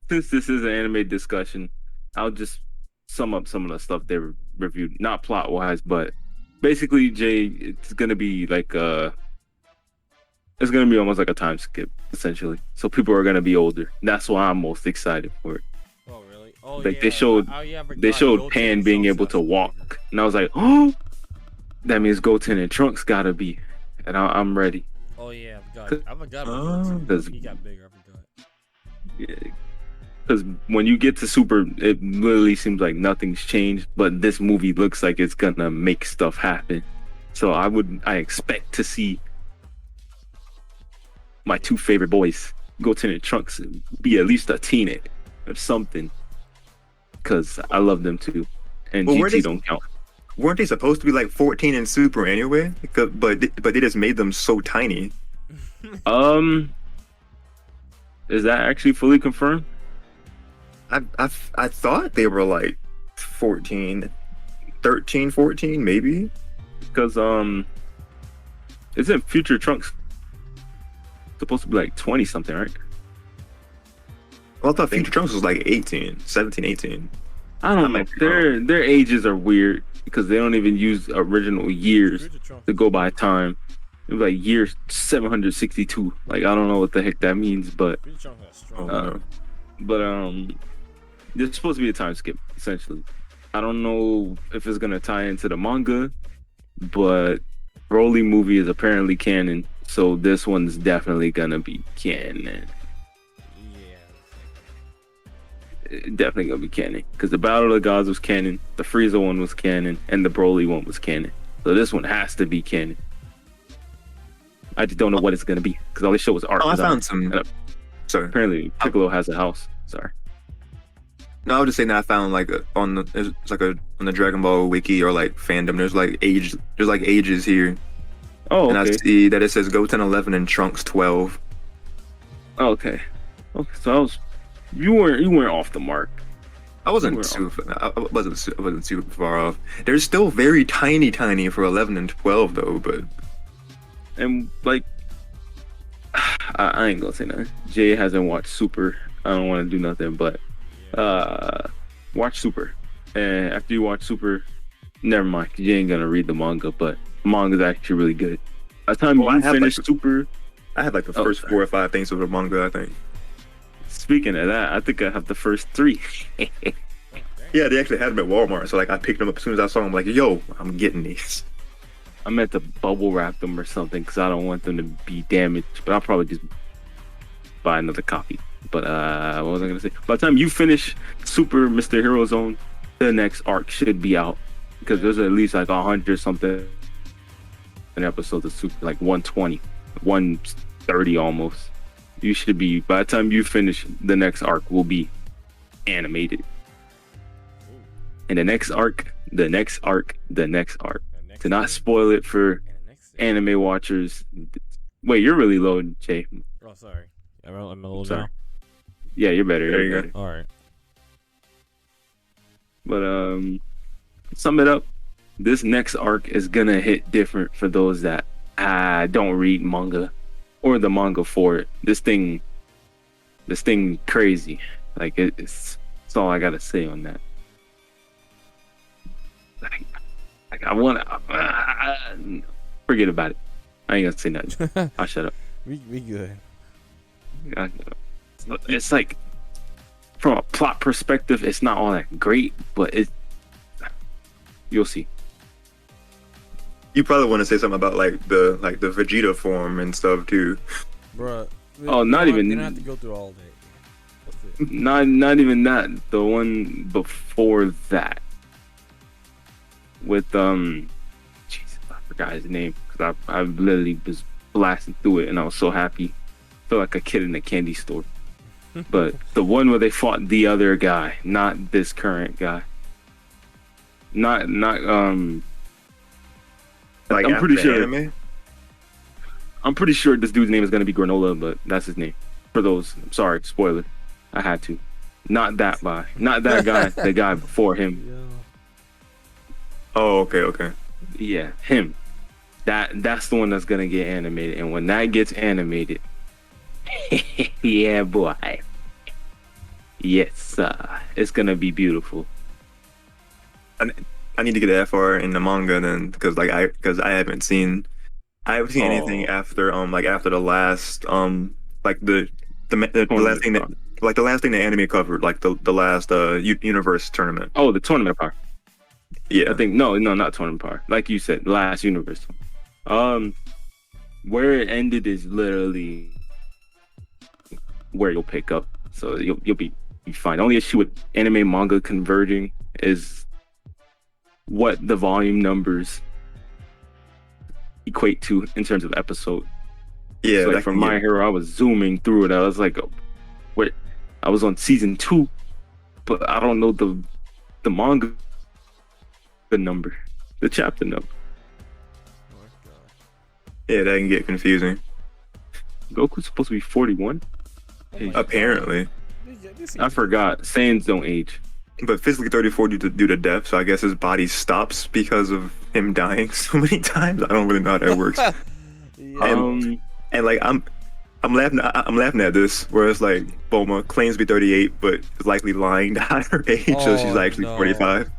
this is an anime discussion, I'll just sum up some of the stuff they reviewed, not plot wise, but basically, Jay, it's gonna be like it's gonna be almost like a time skip essentially. So people are gonna be older. That's why I'm most excited for it. Oh really? Oh like yeah. They showed Pan being able to walk, and I was like, oh, that means Goten and Trunks gotta be, and I'm ready. Oh yeah, I forgot. Because he got bigger. I forgot. Yeah, because when you get to Super, it literally seems like nothing's changed, but this movie looks like it's gonna make stuff happen. So I expect to see my two favorite boys, Goten and Trunks, be at least a teenage or something, because I love them too, and GT don't count. Weren't they supposed to be like 14 in Super anyway? But they just made them so tiny. Is that actually fully confirmed? I thought they were like 14, 13, 14 maybe. Because isn't Future Trunks supposed to be like 20 something, right? Well, I thought Future Trunks was like 18, 17, 18. I don't know. Their ages are weird because they don't even use original years to go by time. It was like year 762. Like I don't know what the heck that means, but no. this is supposed to be a time skip essentially. I don't know if it's gonna tie into the manga, but Broly movie is apparently canon, so this one's definitely gonna be canon. Definitely gonna be canon because the Battle of the Gods was canon, the Frieza one was canon, and the Broly one was canon. So this one has to be canon. I just don't know what it's gonna be because all they show was art. I found some. Sorry. Apparently, Piccolo has a house. Sorry. No, I was just saying that I found like on the Dragon Ball wiki or like fandom. There's like ages here, Oh, and I okay. see that it says Goten 11 and Trunks 12. Okay. So you weren't off the mark. I wasn't super far off. They're still very tiny for 11 and 12 though, but. And like, I ain't gonna say nothing. Jay hasn't watched Super. I don't want to do nothing, but watch Super. And after you watch Super, never mind. You ain't gonna read the manga, but the manga's actually really good. By the time you finish Super, I had like the first 4 or 5 things of the manga, I think. Speaking of that, I think I have the first 3. Yeah, they actually had them at Walmart, so like I picked them up as soon as I saw them. Like, yo, I'm getting these. I meant to bubble wrap them or something because I don't want them to be damaged. But I'll probably just buy another copy. But what was I gonna say? By the time you finish Super Mr. Hero Zone, the next arc should be out because there's at least like 100 something episodes of Super, like 120, 130 almost. You should be, by the time you finish, the next arc will be animated. And the next arc. To not spoil it for anime watchers. Wait, you're really low, Jay. Oh, sorry. I'm a little Sorry. down. Yeah, you're better. There you you're go. better. All right. But sum it up. This next arc is gonna hit different for those that don't read manga or the manga for it. This thing crazy. Like it's all I gotta say on that. Like I want to forget about it. I ain't gonna say nothing. I'll shut up. We good. It's like from a plot perspective, it's not all that great, but you'll see. You probably want to say something about like the Vegeta form and stuff too. Bruh. Oh, not even- You don't have to go through all that. That's it. Not even that. The one before that. With jeez, I forgot his name because I literally was blasting through it and I was so happy. Felt like a kid in a candy store. But the one where they fought the other guy, not this current guy. Not Like I'm pretty after sure. anime? I'm pretty sure this dude's name is gonna be Granola, but that's his name. For those, I'm sorry, spoiler. I had to. Not that guy. Not that guy. The guy before him. Yeah. Oh, okay. Yeah, him. That's the one that's gonna get animated, and when that gets animated, yeah, boy. Yes, it's gonna be beautiful. I need to get that far in the manga then, because I haven't seen anything after after the last like the last thing that the last thing the anime covered, like the last universe tournament. Oh, the tournament part. Yeah, I think no, not tournament part. Like you said, the last universe. Where it ended is literally where you'll pick up. So you'll be fine. The only issue with anime manga converging is what the volume numbers equate to in terms of episode. yeah. So like for My Hero, I was zooming through it. I was like, wait, I was on season 2, but I don't know the manga number, the chapter number. Oh my god. Yeah, that can get confusing. Goku's supposed to be 41. Oh my Apparently, I forgot. Saiyans don't age. but physically 34 due to death. So I guess his body stops because of him dying so many times. I don't really know how that works. Yeah. And like I'm laughing at this where it's like Bulma claims to be 38 but is likely lying to hide her age, so she's Oh, actually no. 45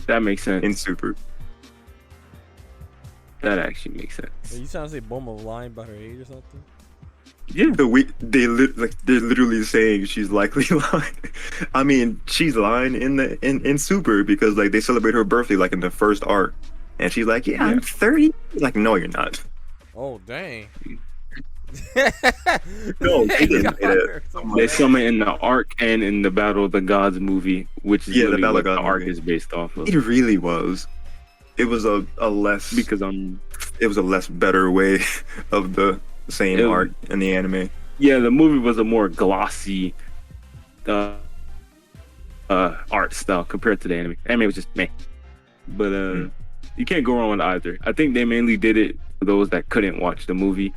That makes sense. in Super. That actually makes sense. Are you trying to say Bulma lying about her age or something? Yeah. They're literally saying she's likely lying. I mean, she's lying in Super because like they celebrate her birthday like in the first arc, and she's like, "Yeah, I'm 30." Like, no, you're not. Oh dang. No, they didn't say that. They summon in the arc and in the Battle of the Gods movie, which is Yeah, the literally Battle of what the God arc movie. is based off of. It really was. It was a less Because it was a less better way of the same It- art in the anime. yeah, the movie was a more glossy art style compared to the anime. Anime was just meh. But you can't go wrong with either. I think they mainly did it for those that couldn't watch the movie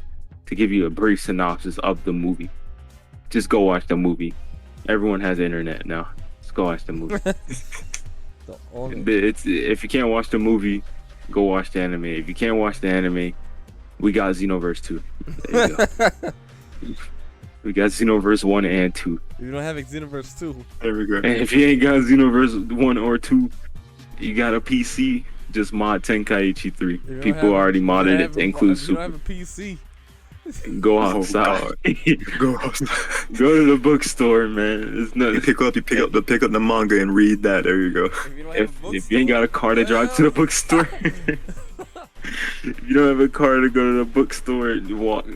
to give you a brief synopsis of the movie. Just go watch the movie. Everyone has the internet now. Just go watch the movie. The only- It's if you can't watch the movie, go watch the anime. If you can't watch the anime, we got Xenoverse 2. There you go. We got Xenoverse 1 and 2. You don't have Xenoverse 2. There we go. And if you ain't got Xenoverse 1 or 2, you got a PC, just mod Tenkaichi 3. You don't People have- already you don't modded have it to a- include You Super. don't have a PC. Go Oh, outside. Go Go to the bookstore, man. It's not, pick up the manga and read that. There you go. If you don't have a if you ain't got a car to drive to the bookstore, if you don't have a car to go to the bookstore, you walk.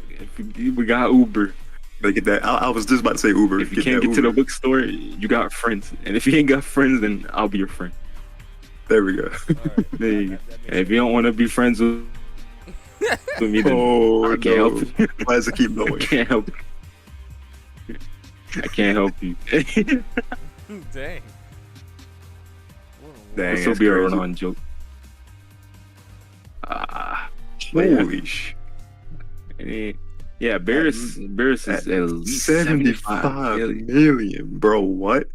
We got Uber. Like get that. I was just about to say Uber. If you can't get that to the Uber. bookstore, you got friends. And if you ain't got friends, then I'll be your friend. There we go. Alright, There you go. that makes And if you don't want to be friends with me, then Oh, I can't no. help you. Why does it keep I going? can't help you. I can't help you. Dang. Dang. This will that's be a crazy. run-on joke. Holy sh! Yeah, Barris is at least 75 million. million, bro. What?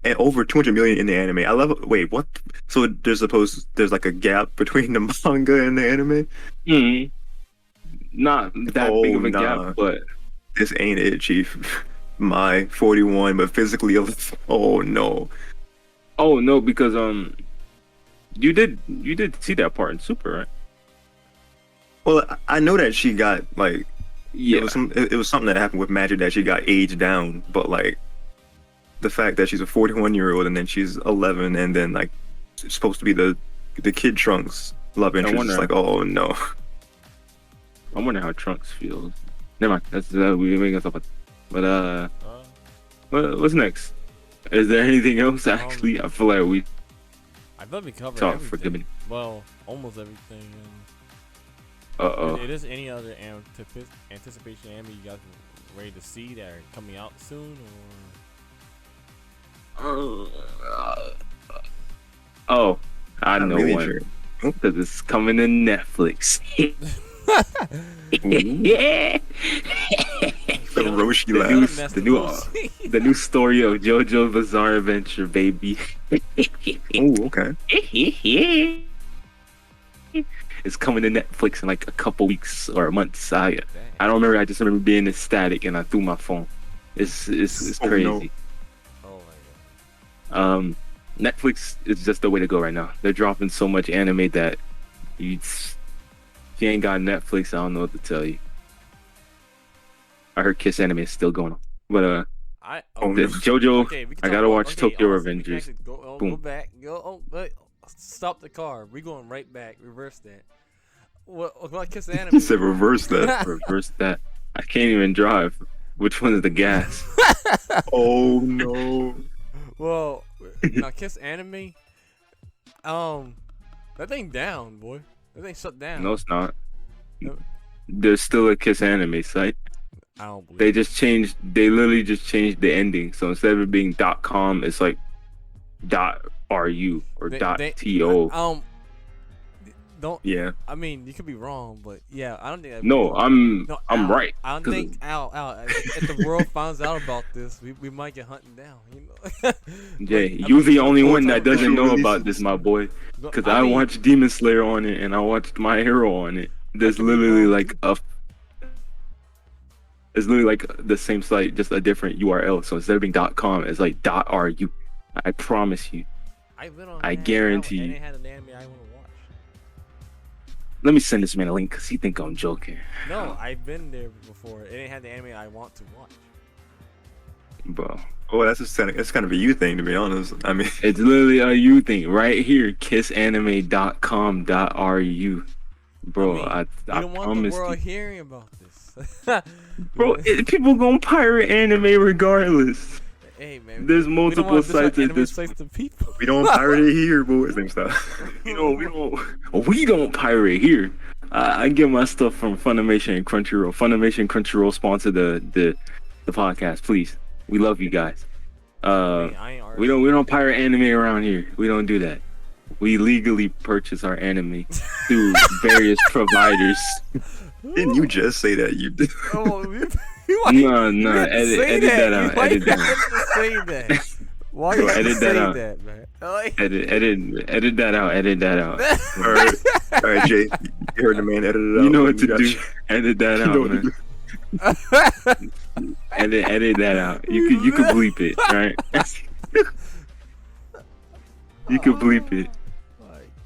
And over 200 million in the anime. I love it. Wait, what? So there's like a gap between the manga and the anime? Mhm. Not that big of a nah. gap, but This ain't it, Chief. My 41, but physically, oh no. oh no, because you did see that part in Super, right? Well, I know that she got like Yeah, it was something that happened with Magic that she got aged down, but like the fact that she's a 41-year-old and then she's 11 and then like it's supposed to be the kid Trunks love interest. wonder- It's like, oh no. I wonder how Trunks feels. Never mind. That's we ain't gonna talk about. But what's next? Is there anything else? Actually, I feel like we I thought we covered talked for a everything. good minute. Well, almost everything. Uh It is any other anticipation anime you guys are ready to see that are coming out soon, oh, I Not know really one. sure. Because it's coming to Netflix. The Roshi The laugh. new- Mess the with new- Lucy. The new story of JoJo Bizarre Adventure, baby. Oh, okay. It's coming to Netflix in like a couple weeks or a month. I Dang. don't remember. I just remember being ecstatic and I threw my phone. It's Oh, crazy. no. Oh my god. Netflix is just the way to go right now. They're dropping so much anime that if you ain't got Netflix, I don't know what to tell you. I heard Kiss Anime is still going on, but Oh, the no. JoJo. Okay, we can I talk gotta about- watch okay, Tokyo honestly, we can Revengers. actually Go Boom. back. Wait, stop the car. We going right back. Reverse that. What about Kiss He Anime? said reverse that. Reverse that. I can't even drive. Which one is the gas? Oh no. Well, now Kiss Anime. That thing down, boy. That thing shut down. No, it's not. No. There's still a Kiss Anime site. I don't believe. They it. just changed. They literally just changed the ending. So instead of it being .com, it's like .ru or .to. Don't. Yeah. I mean, you could be wrong, but yeah, I don't think. that- No, I'm Al, right. I don't 'cause- think Al. If the world finds out about this, we might get hunted down. You know. Jay, Like, I you mean, the only full one that time- doesn't know releases. about this, my boy. No, Because I I mean, watched Demon Slayer on it and I watched My Hero on it. There's could be literally wrong. like it's literally like the same site, just a different URL. So instead of being .com, it's like .ru. I promise you. I went on I that, guarantee and you. it had an anime I want to watch. Let me send this man a link because he think I'm joking. No, I've been there before. It ain't had the anime I want to watch. Bro. Oh, that's kind of a you thing, to be honest. I mean, It's literally a you thing right here. kissanime.com.ru. Bro, I I don't want the promise world you. hearing about this. Bro, people gonna pirate anime regardless. Hey man, There's we don't multiple want to sites at anime this. sites to people. we don't pirate it here, boys. Let me stop. We don't pirate here. I get my stuff from Funimation and Crunchyroll. Funimation, Crunchyroll sponsor the podcast, please. We love you guys. I ain't We don't pirate anime around here. We don't do that. We legally purchase our anime through various providers. Didn't you just say that? You did. Oh, No, edit that out. Edit that out. Say that. Why you edit say that out. that, man? Like, Edit that out. Edit that out. All right, Jay. You heard the man. Edit it out. You know what to got do. you. Edit that You know out, what to man. do. Edit that out. You could bleep it, right? You could bleep it.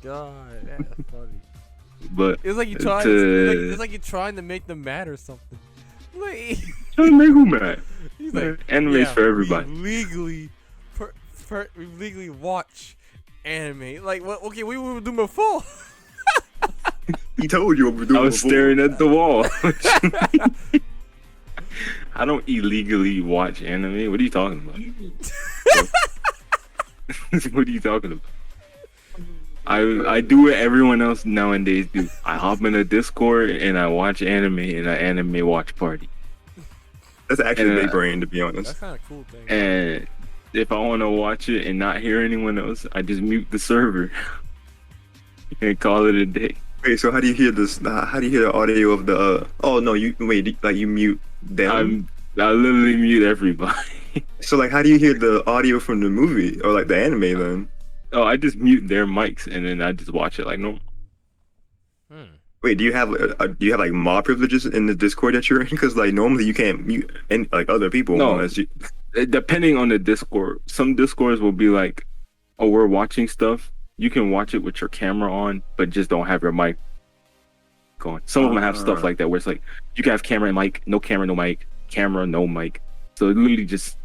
Oh my god, that's funny. But It's like you trying. It's like you're trying to make them mad or something. Like, trying to make who mad? he's like, Anime's for everybody. We legally watch anime. Like, what? Okay, we were doing before. He told you what we're doing. I was before. staring at the wall. I don't illegally watch anime. What are you talking about? What are you talking about? I do what everyone else nowadays do. I hop in a Discord and I watch anime in an anime watch party. That's actually And, big brain, to be honest. That's kind of cool thing. And if I want to watch it and not hear anyone else, I just mute the server and call it a day. Wait, so how do you hear this? How do you hear the audio of the? Oh no, you wait. Like you mute them. I literally mute everybody. So like, how do you hear the audio from the movie or like the anime then? Oh, I just mute their mics and then I just watch it like normal. Wait, do you have like mod privileges in the Discord that you're in? Because like normally you can't mute any, like other people No. unless you. Depending on the Discord, some Discords will be like, "Oh, we're watching stuff. You can watch it with your camera on, but just don't have your mic going." Some of them have stuff like that where it's like you can have camera and mic, no camera, no mic, camera, no mic. So it literally just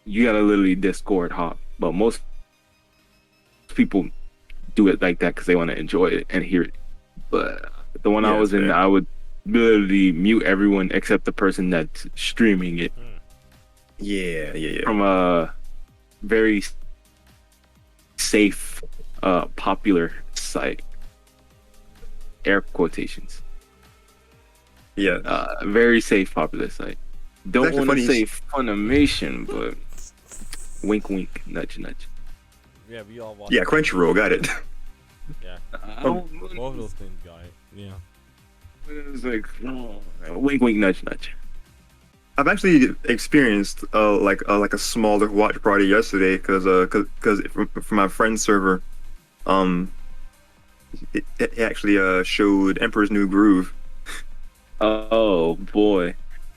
you gotta literally Discord hop. But most people do it like that because they want to enjoy it and hear it. But the one I was in, I would literally mute everyone except the person that's streaming it. Yeah. From a very safe, popular site. Air quotations. Yeah. Very safe, popular site. Don't actually want to funny. say Funimation, but wink, wink, nudge, nudge. Yeah, we all watch. Yeah, Crunchyroll got it. Yeah. Both Both of those things got it. Yeah. It's like wink, wink, nudge, nudge. I've actually experienced like a smaller watch party yesterday because from my friend's server, it actually showed Emperor's New Groove. Oh boy.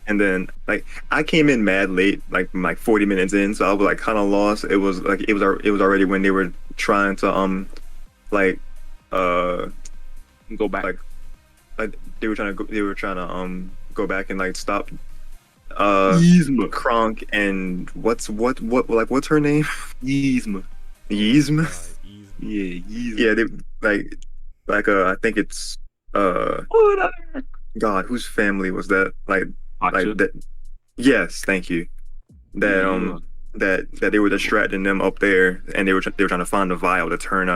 And then like I came in mad late, like 40 minutes in, so I was like kind of lost. It was already when they were trying to Go back. like they were trying to go back and like stop Yzma. Kronk and what's her name? Yzma. Yzma. Yeah, Yzma. Yeah, they I think it's God, whose family was that? Like that. Yes, thank you. That that they were distracting them up there, and they were trying to find a vial to turn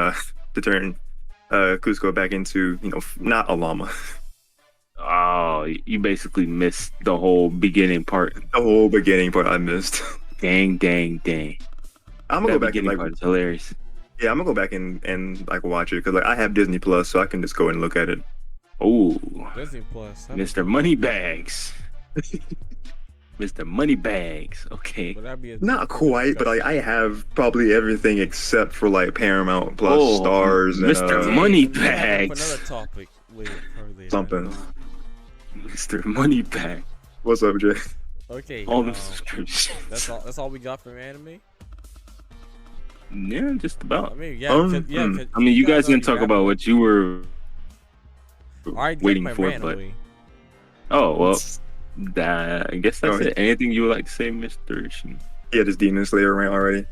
Cusco back into, not a llama. Oh, you basically missed the whole beginning part. The whole beginning part I missed. Dang. I'm gonna That go back beginning and part is hilarious. yeah, I'm gonna go back and like watch it because like I have Disney Plus, so I can just go and look at it. Oh, Disney Plus. Mr. Moneybags. Mr. Moneybags. Okay. But that'd be a Not quite, but like I have probably everything except for like Paramount Plus, Oh, Stars, and Mr. Moneybags. Another topic later, probably later. something. Mr. Moneybags. What's up, Jay? Okay. All the subscriptions. That's all we got from anime. Yeah, just about. I mean, yeah. Um, 'cause- yeah. 'cause I mean, you guys can already talk wrapped about it. what you were. Alright, waiting my for. rant But away. oh well, I guess that's Oh, it. Anything you would like to say, Mr. Shin? Yeah, this Demon Slayer rant already.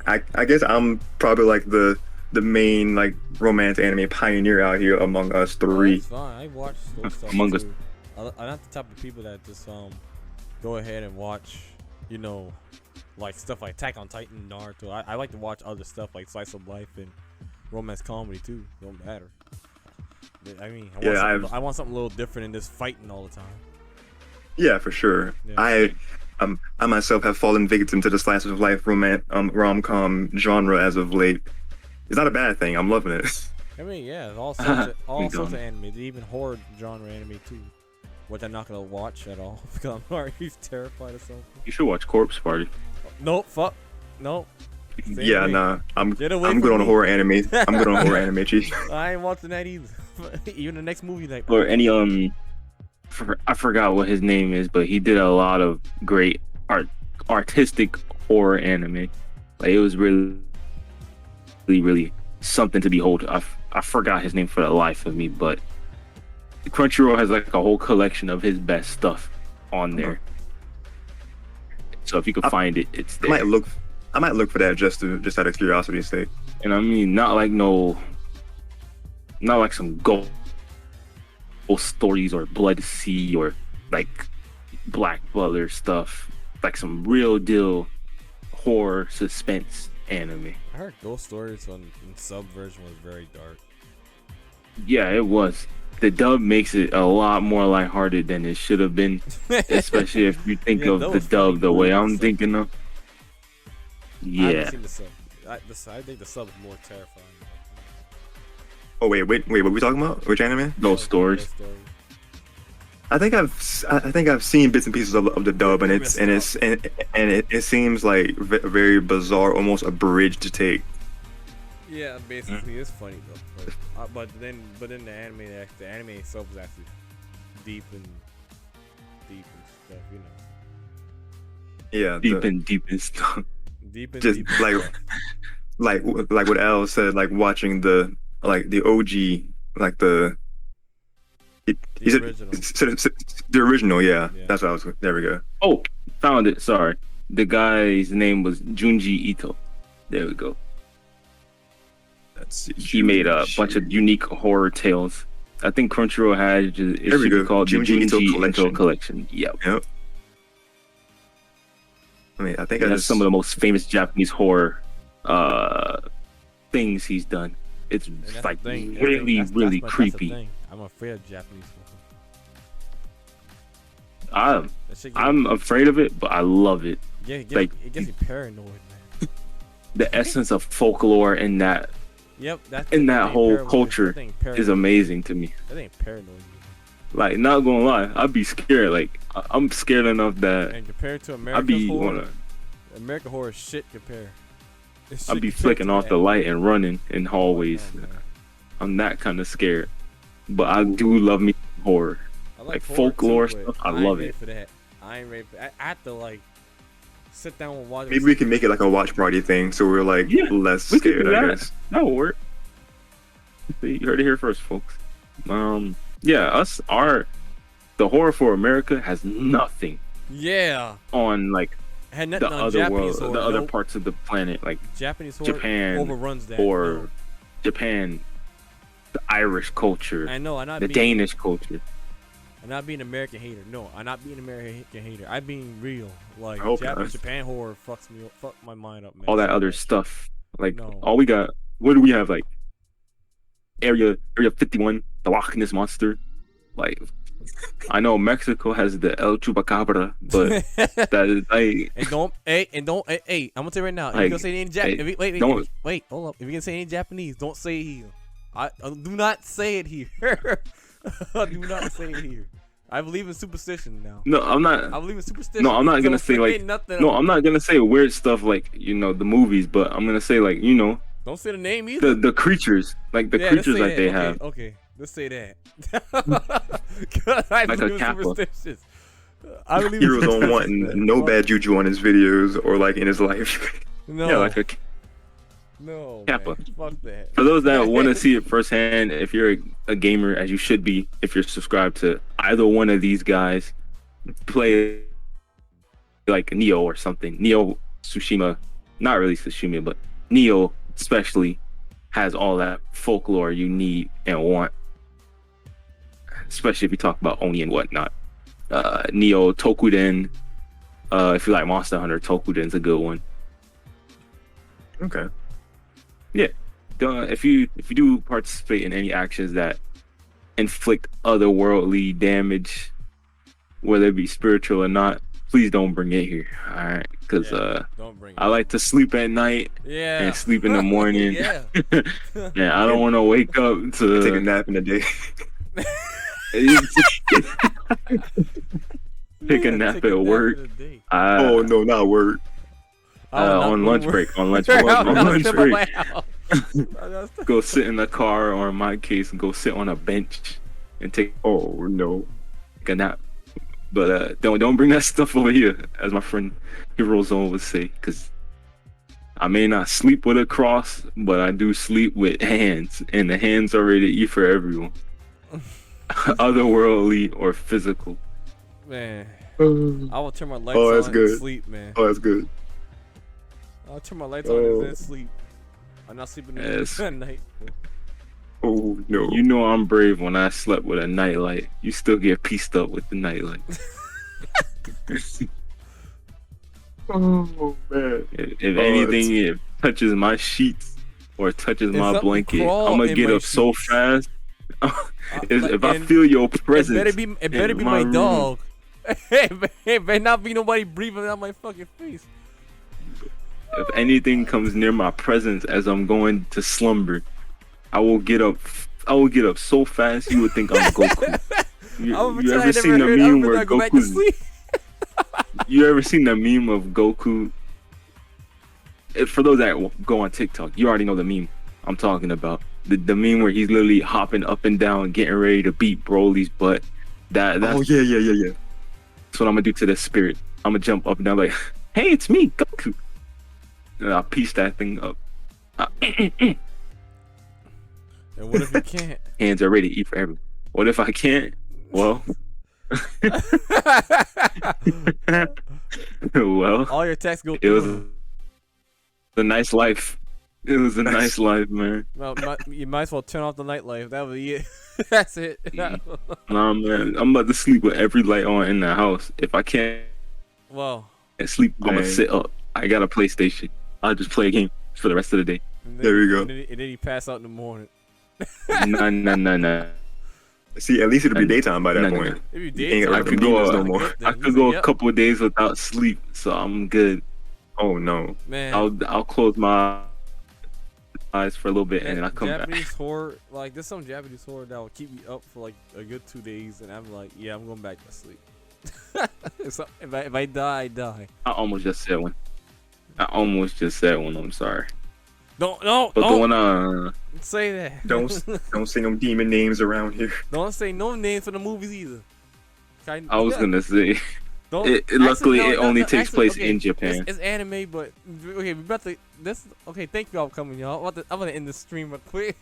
I guess I'm probably like the main like romance anime pioneer out here among us Oh, three. that's fine. I watch those stuff Among Us. too. I'm not the type of people that just go ahead and watch, you know, like stuff like Attack on Titan, Naruto. I like to watch other stuff like slice of life and romance comedy too. Don't matter. I mean, I want something a little different than just fighting all the time. Yeah, for sure. Yeah. I myself have fallen victim to the slice of life rom-com genre as of late. It's not a bad thing. I'm loving it. I mean, yeah, all sorts We of don't. anime, even horror genre anime too, which I'm not gonna watch at all because I'm already terrified of something. You should watch Corpse Party. Nope, fuck, nope. Stay Yeah, away. nah. I'm Get away good from on me. horror anime. I'm good on horror anime, chief. I ain't watching that either. Even the next movie, like Or any I forgot what his name is, but he did a lot of great artistic horror anime. Like it was really something to behold. I forgot his name for the life of me, but Crunchyroll has like a whole collection of his best stuff on there. So if you can find it, it's I there. might look for that just out of curiosity's sake. And I mean, not like some ghost stories or Blood Sea or like Black Butler stuff. Like some real deal horror suspense anime. I heard Ghost Stories in sub version was very dark. Yeah, it was. The dub makes it a lot more lighthearted than it should have been, especially if you think Yeah, of that the was dub funny the way cool, I'm so- thinking of. I Yeah. haven't seen the sub. I think the sub is more terrifying. Oh wait, what are we talking about? Which anime? Those stories. Ghost Stories. I think I've seen bits and pieces of the dub, and it seems like very bizarre, almost abridged take. Yeah, basically it's funny though. But then the anime itself is actually deep and stuff, you know. Yeah, Deep and stuff. Deep and just deep. like and stuff. like what Al said, like watching the OG, like the original. the original, yeah. Yeah. That's what I was. There we go. Oh, found it. Sorry. The guy's name was Junji Ito. There we go. He made a bunch of unique horror tales. I think Crunchyroll had it There we should be go. called the Junji Ito Junji Collection. Ito Collection. Yep. Yep. I mean, I think That's some of the most famous Japanese horror things he's done. It's And that's like the thing. really That's the creepy. thing. I'm afraid of Japanese horror. That shit I'm afraid of it, but I love it. it gets me paranoid, man. The essence of folklore in that Yep, that's in that that thing whole paranoid. culture That thing paranoid. is amazing to me. That ain't paranoid. Like, not gonna lie, I'd be scared. Like, I'm scared enough that And compared to I'd American be horror, American horror is shit compared. It's I'd shit be compared flicking to off that. the light and running in hallways. Oh, man. I'm that kind of scared, but I do love me horror. I like horror folklore too, stuff, but I ain't love ready it. For that. I ain't ready. I have to like sit down and watch. Maybe we can make it like a watch party thing, so we're like Yeah, less we could scared. do I that. guess. That'll work. You heard it here first, folks. Yeah, the horror for America has nothing Yeah, on like had the nothing on other Japanese world, horror. the other Nope. parts of the planet, like Japanese horror Japan overruns that. or No. Japan, the Irish culture, I know. I'm not the being, Danish culture. I'm not being an American hater. No, I'm not being an American hater. I'm being real. Like I hope not. Japan horror fuck my mind up, man. All that so other much. stuff. Like No. all we got. What do we have? Like Area 51, the Loch Ness monster. Like I know Mexico has the El Chupacabra, but that is like and don't hey, I'm gonna say right now. If Like, you gonna say it in Japanese, hey, wait, don't- hold up. If you gonna say it in Japanese, don't say it here. I do not say it here. Do not say it here. I believe in superstition now. no, I'm I not. believe in superstition. No, I'm not Don't gonna say forget like. nothing. No, I'm not gonna say weird stuff like the movies, but I'm gonna say like Don't say the name either. the creatures, like the Yeah, let's creatures say that they have. Okay, let's say that. 'Cause I Like a believe in Kappa. superstitions. I believe in Heroes don't superstitions, want man. no Fuck. bad juju on his videos or like in his life. No. Yeah, like a No, Kappa. man. Fuck that. For those that want to see it firsthand, if you're a gamer, as you should be, if you're subscribed to either one of these guys, play like Neo or something. Neo Tsushima, not really Tsushima, but Neo especially has all that folklore you need and want. Especially if you talk about Oni and whatnot. Neo, Tokuden. If you like Monster Hunter, Tokuden's a good one. Okay. Yeah. If you do participate in any actions that inflict otherworldly damage, whether it be spiritual or not, please don't bring it here. All right, because don't bring it. I like to sleep at night and sleep in the morning. Yeah. Yeah, I don't want to wake up to Take a nap in the day. Take a nap at work. Oh no, not work. On lunch break. On lunch break. Go sit in the car, or in my case, go sit on a bench and take a nap. But don't bring that stuff over here, as my friend Hero Zone would say, because I may not sleep with a cross, but I do sleep with hands, and the hands are ready to eat for everyone, otherworldly or physical. Man, I will turn my lights on and sleep, man. Oh, that's good. I'll turn my lights on and then sleep. I'm not sleeping at night. Oh no! You know I'm brave when I slept with a nightlight. You still get pieced up with the nightlight. Oh man! If anything, it touches my sheets or touches my blanket, I'm gonna get up so fast. If I feel your presence, it better be my dog. It better not be nobody breathing out my fucking face. If anything comes near my presence as I'm going to slumber, I will get up so fast you would think I'm Goku. You ever seen the meme where Goku? You ever seen the meme of Goku? For those that go on TikTok, you already know the meme I'm talking about. The meme where he's literally hopping up and down, getting ready to beat Broly's butt. That's yeah. That's what I'm gonna do to the spirit. I'm gonna jump up and down like, hey, it's me, Goku. And I'll piece that thing up. And what if you can't? Hands are ready to eat for everyone. What if I can't? Well, all your texts go. It was a nice life. It was a nice life, man. Well, you might as well turn off the nightlife. That would be it. That's it. Nah, man. I'm about to sleep with every light on in the house. If I can't sleep, I'm gonna sit up. I got a PlayStation. I'll just play a game for the rest of the day. There we go. And then you pass out in the morning. Nah. See, at least it'll be daytime by that point. It'd be daytime. I could go a couple of days without sleep, so I'm good. Oh no, man! I'll close my eyes for a little bit and then I come Japanese back. horror, like there's some Japanese horror that will keep me up for like a good 2 days, and I'm like, yeah, I'm going back to sleep. So if I die, I die. I almost just said one. I'm sorry. No. But the one say that. Don't say no demon names around here. Don't say no names for the movies either. I was gonna say. Luckily, it only takes place in Japan. It's anime, but okay, we about to this. Okay, thank you all for coming, y'all. I'm gonna end the stream real quick.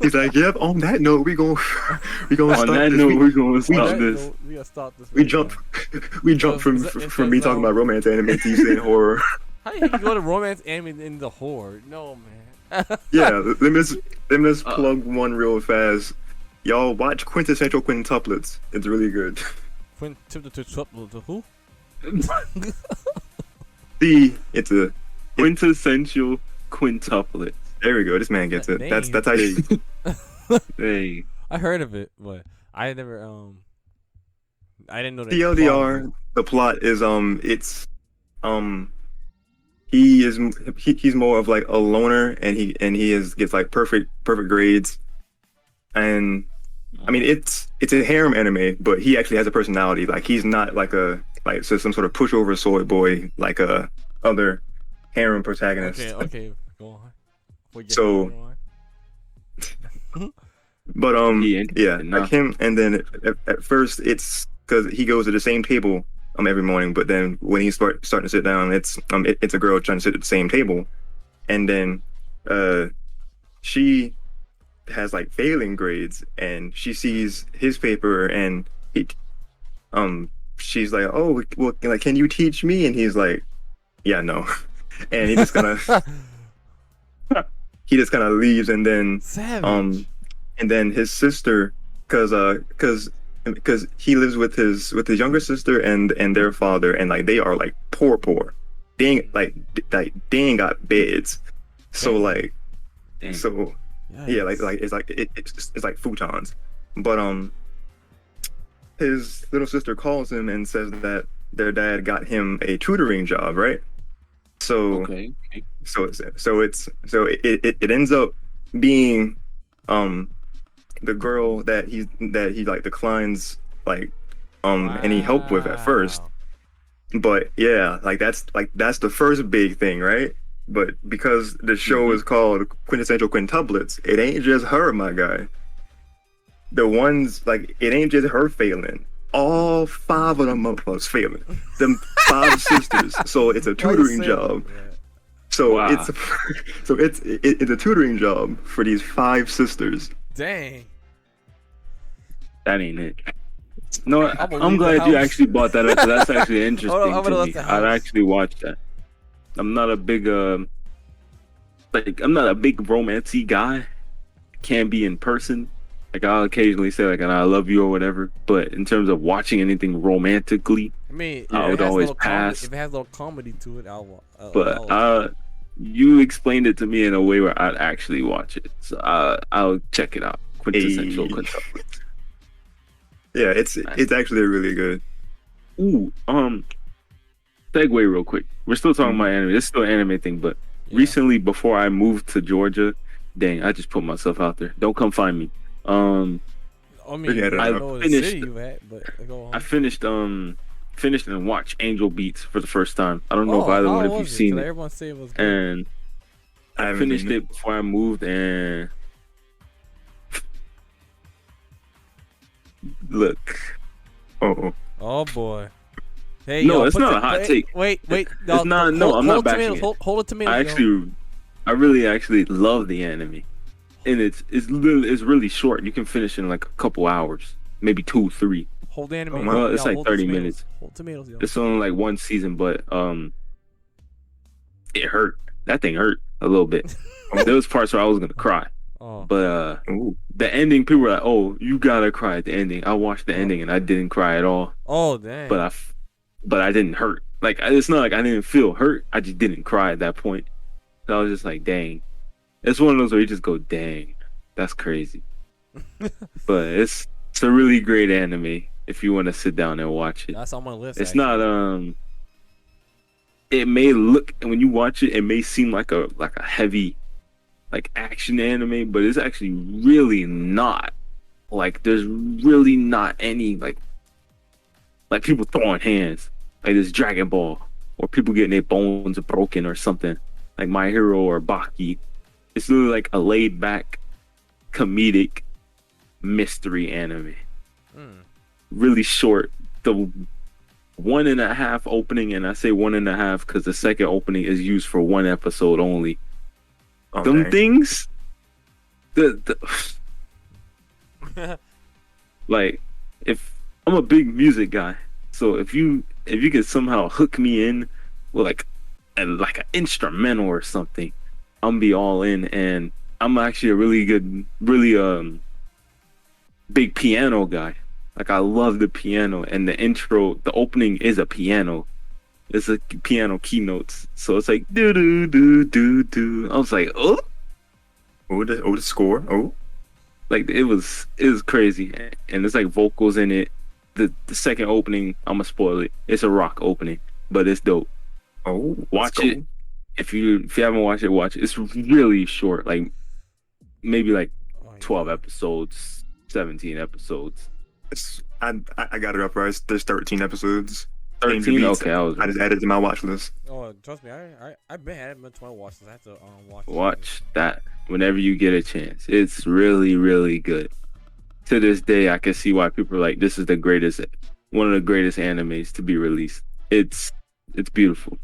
He's like, yep. On that note, we gonna stop this. We gonna stop this. We jump from me talking about romance anime to you saying horror. How do you go to romance anime in the horror? No, man. Yeah, let me just plug one real fast. Y'all watch Quintessential Quintuplets. It's really good. Quintessential who? It's a Quintessential Quintuplet. There we go. This man gets it. That's how you. Hey. I heard of it, but I never I didn't know that. TLDR. The plot is he's more of like a loner, and he gets like perfect grades, and I mean it's a harem anime, but he actually has a personality. Like he's not like some sort of pushover soy boy like other harem protagonists. Okay, go on. But like him, and then at first it's because he goes to the same table every morning, but then when he's starting to sit down, it's a girl trying to sit at the same table, and then she has like failing grades, and she sees his paper, and she's like, oh, well, like, can you teach me? And he's like, yeah, no. And he just kind of leaves, and then Savage. and then his sister, because he lives with his younger sister and their father, and like they are like poor. They ain't they ain't got beds, so Damn. like Dang. so yeah, like it's like futons. But his little sister calls him and says that their dad got him a tutoring job, right? So Okay. it ends up being the girl that he like declines like any help with at first. Wow. But yeah, like that's the first big thing, right? But because the show is called Quintessential Quintuplets, it ain't just her, my guy. The ones like it ain't just her failing. All 5 of them motherfuckers failing. Them 5 sisters. So it's a Why you tutoring say job. that? So Wow. it's a tutoring job for these 5 sisters. Dang. That ain't it. No, I'm gonna I'm leave the glad you house. actually bought that up. 'Cause that's actually interesting Hold on, I'm gonna to leave me. the I'd house. actually watch that. I'm not a big I'm not a big romancy guy. Can be in person. Like I'll occasionally say like I love you or whatever. But in terms of watching anything romantically, I mean, I if would it has a always little comedy, pass. if it has a little comedy to it, I'll But you explained it to me in a way where I'd actually watch it. So I'll check it out. Quintessential Hey. Quintuplets. Yeah, it's actually really good. Ooh, segue real quick. We're still talking Mhm. about anime. This is still an anime thing, but Yeah. recently before I moved to Georgia, dang, I just put myself out there. Don't come find me. I mean, Yeah, I don't I know the finished- city you at, but go on. I finished and watched Angel Beats for the first time. I don't know if either how one of you was it? seen 'Cause it. everyone said it was good. And I I haven't finished seen it before I moved, and look, Oh, Oh boy. Hey, No, yo, it's put not the- a hot wait, take. Wait. It's not. No, I'm not bashing it. Hold the tomatoes. I really actually love the anime, and it's really short. You can finish in like a couple hours, maybe 2, 3. Hold the anime. Oh, well, it's Y'all, like hold the 30 tomatoes. minutes. Hold tomatoes, yo. It's only like one season, but it hurt. That thing hurt a little bit. There was parts where I was gonna cry, Oh. but ooh. the ending, people were like, "Oh, you gotta cry at the ending." I watched the ending and I didn't cry at all, Oh, dang. but I didn't hurt. Like it's not like I didn't feel hurt. I just didn't cry at that point. So I was just like, "Dang." It's one of those where you just go, "Dang, that's crazy." But it's a really great anime if you want to sit down and watch it. That's on my list. It's actually. not it may look, and when you watch it, it may seem like a heavy like action anime, but it's actually really not. Like there's really not any like people throwing hands like this Dragon Ball, or people getting their bones broken or something like My Hero or Baki. It's literally like a laid back comedic mystery anime. Mm. Really short. The 1.5 opening, and I say 1.5 because the second opening is used for 1 episode only. Oh, Them dang. things, like, if I'm a big music guy, so if you could somehow hook me in with like an instrumental or something, I'm be all in. And I'm actually a really big piano guy. Like I love the piano, and the opening is a piano. It's a piano keynotes, so it's like do do do do do. I was like, oh, The score. Oh, like it was crazy, and it's like vocals in it. The second opening, I'm gonna spoil it. It's a rock opening, but it's dope. let's Watch go. it if you haven't watched it. Watch it. It's really short, like maybe like Oh, yeah. 12 episodes, 17 episodes. I got it up right. There's 13 episodes. 13. Okay, I just added it to my watch list. Oh, trust me, I've been had it 20 watches. I have to watch. it. Watch that whenever you get a chance. It's really, really good. To this day, I can see why people are like, this is one of the greatest animes to be released. It's beautiful.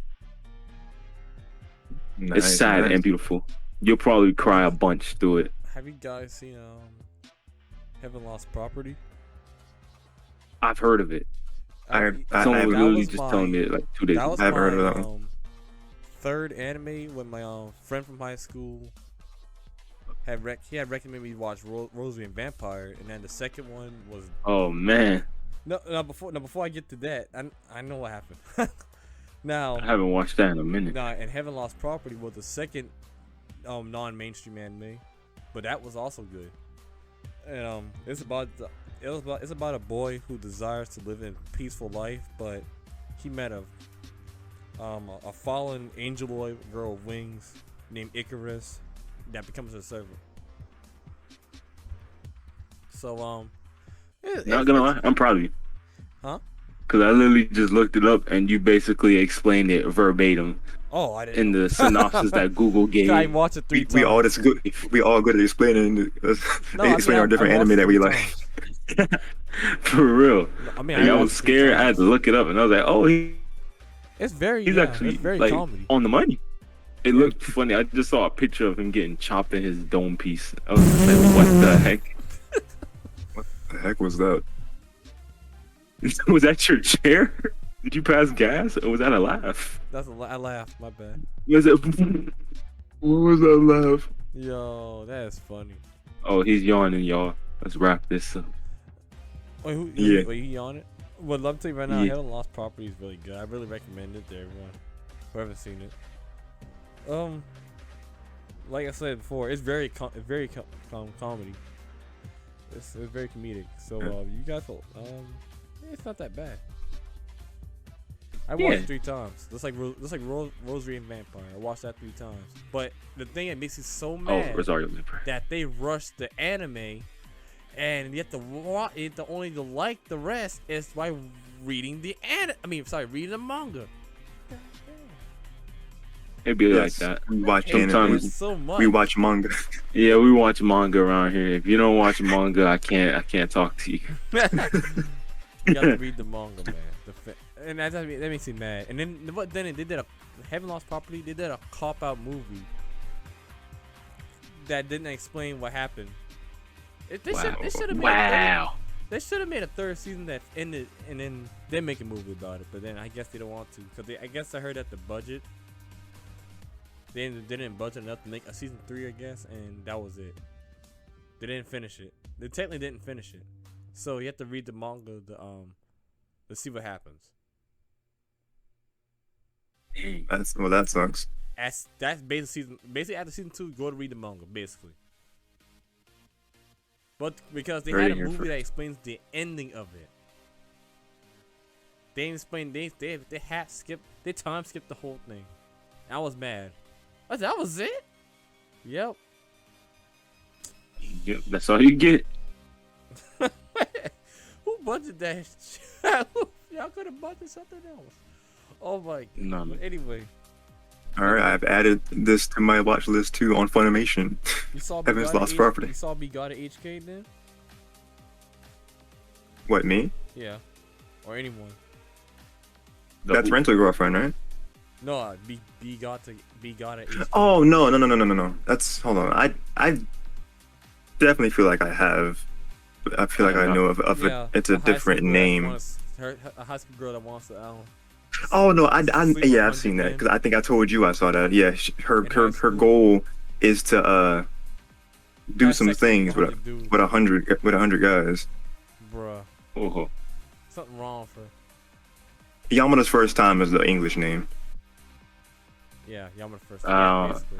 It's sad nice. and beautiful. You'll probably cry a bunch through it. Have you guys seen Heaven Lost Property? I've heard of it. Someone was that literally was just my telling me it like 2 days that ago. was I haven't my heard of that one. third anime when my friend from high school he had recommended me to watch Rosary and Vampire, and then the second one was Oh man, before I get to that, I know what happened. Now, I haven't watched that in a minute. and Heaven Lost Property was the second non-mainstream anime, but that was also good. And it's about a boy who desires to live a peaceful life, but he met a fallen angeloid girl with wings named Icarus that becomes her servant. So Not gonna lie, I'm proud of you. Huh? Because I literally just looked it up and you basically explained it verbatim Oh, I didn't in know. the synopsis that Google gave. I watched it three times. We all good at explaining our different I watched anime it that we 3 like. times. For real. I mean, Like, I watched was it 3 scared. I had times. to look it up and I was like, oh, he's actually it's very like comedy. on the money. It looked funny. I just saw a picture of him getting chopped in his dome piece. I was just like, what the heck? What the heck was that? Was that your chair? Did you pass gas or was that a laugh? I laughed. My bad. Was it? What was that laugh? Yo, that is funny. Oh, he's yawning, y'all. Let's wrap this up. Wait, Yeah. wait, he on it? Well, let me tell you right now, Yeah. Heaven Lost Property is really good. I really recommend it to everyone who hasn't seen it. Like I said before, it's very comedy. It's very comedic. So you guys will it's not that bad. I watched it 3 times. Just like Rosary and Vampire. I watched that 3 times. But the thing that makes me so mad Oh, Rosario Vampire. that they rushed the anime, and you have to only to like the rest is by reading reading the manga. It'd be like Yes, that. we watch Sometimes- anime. It's so much. We watch manga. Yeah, we watch manga around here. If you don't watch manga, I can't talk to you. You got to read the manga, man. And that makes me mad. And then they did a Heaven Lost Property. They did a cop out movie that didn't explain what happened. They should have They should have made a 3rd season that ended, and then they make a movie about it. But then I guess they don't want to, because I guess I heard that the budget they didn't budget enough to make a season 3, I guess, and that was it. They didn't finish it. They technically didn't finish it. So you have to read the manga to see what happens. That sucks. That's basically after season 2, go to read the manga, basically. But because they had a movie that explains the ending of it. They didn't explain they time skipped the whole thing. I was mad. That was it? Yep. Yep, that's all you get. Who budgeted that? Y'all could have budgeted something else. Oh my god. No. But anyway. Alright, I've added this to my watch list too on Funimation. You saw Heaven's Lost Property. You saw Begotta HK then? What, me? Yeah. Or anyone. That's Rental Girlfriend, right? No, Begotta HK. Oh no. That's hold on. I definitely feel like I have. I feel like I know of it. It's a different name. A high school girl that wants to Oh no, sleep I've with seen that men. because I think I told you I saw that. Yeah, her In high school. goal is to do have some sex things with with 100 dudes. with 100 guys. Bruh. Oh, Something wrong with her. Yamada's first time is the English name. Yeah, Yamada first. I basically.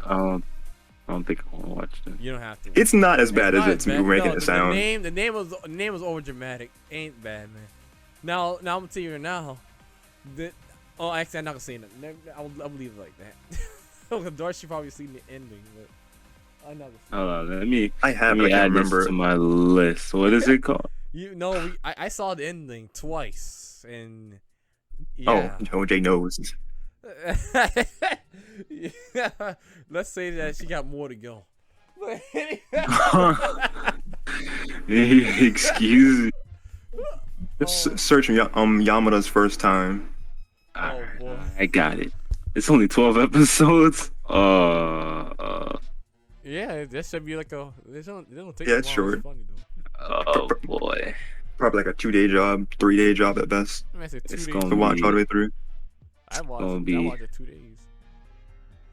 don't think I want to watch that. You don't have to. It's not as bad It's as not it's bad. making No, it sound. The name was over dramatic. Ain't bad, man. Now I'm gonna tell you right now. Actually, I'm not gonna say it. I'll leave it like that. Darcy probably seen the ending, but I'm not gonna Hold on, let me I have, let but me I add can't remember. this to my list. What is it called? I saw the ending twice, and yeah. Oh, OJ knows. Yeah. Let's say that she got more to go. But Excuse me. Just search Yamada's first time. Oh, boy. I got it. It's only 12 episodes. Oh, Yeah, that should be like a. They don't take Yeah, that it's long. short. It's funny though. Oh boy, Probably like a 2-day job, 3-day job at best I mean, I say two it's days. gonna to watch all the be way through. I watched gonna it. I be watched it 2 days.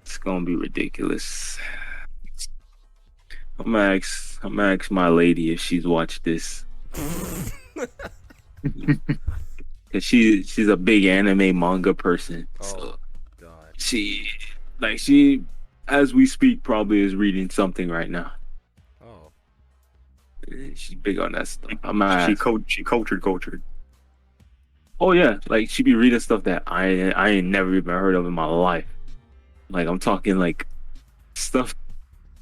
it's gonna be ridiculous. I'm gonna ask my lady if she's watched this, cause she's a big anime manga person. Oh So God. she as we speak probably is reading something right now. Oh. She's big on that stuff. I'm gonna ask. She cultured. Oh yeah, like she be reading stuff that I ain't never even heard of in my life. Like I'm talking like stuff,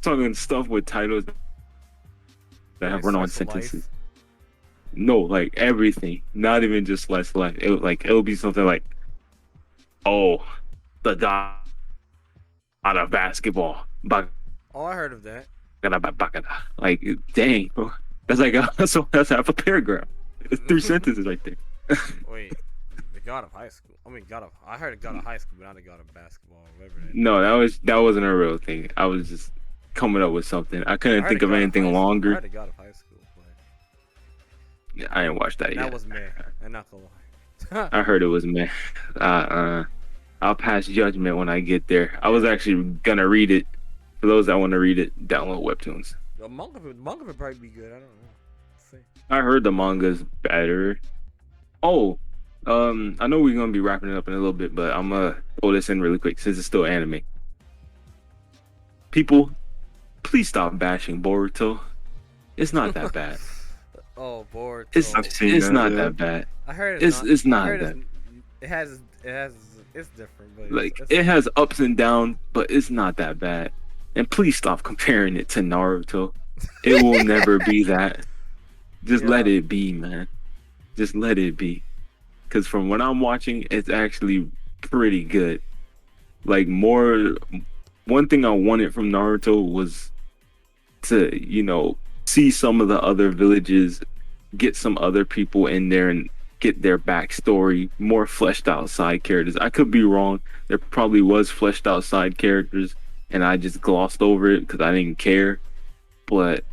talking stuff with titles that have Like run-on slice of life. sentences. No, like everything, not even just slice of life. It'll be something like, oh, the dot of basketball, bagada, Oh, I heard of that. bagada. Like dang, bro, that's half a paragraph. It's 3 sentences right there. Wait, the God of High School. I mean, God of. I heard a God of High School, but not the God of Basketball or whatever. No, that wasn't a real thing. I was just coming up with something. I I couldn't heard think the of God anything High School. I longer. heard the God of High School, but Yeah, I didn't watch that that yet. was meh. I'm not gonna lie. I heard it was meh. I'll pass judgment when I get there. I was actually gonna read it. For those that want to read it, download webtoons. The manga would probably be good. I don't know. See. I heard the manga's better. Oh, I know we're gonna be wrapping it up in a little bit, but I'm gonna throw this in really quick since it's still anime. People, please stop bashing Boruto. It's not that bad. Oh, bored. It's I've seen it's that, not yeah. that bad. I heard It's I not heard that. it's different, but Like it's it has ups and downs, but it's not that bad. And please stop comparing it to Naruto. It will never be that. Just let Yeah. it be, man. Just let it be. Cause from what I'm watching, it's actually pretty good. Like one thing I wanted from Naruto was to, see some of the other villages, get some other people in there and get their backstory, more fleshed out side characters. I could be wrong. There probably was fleshed out side characters and I just glossed over it because I didn't care. But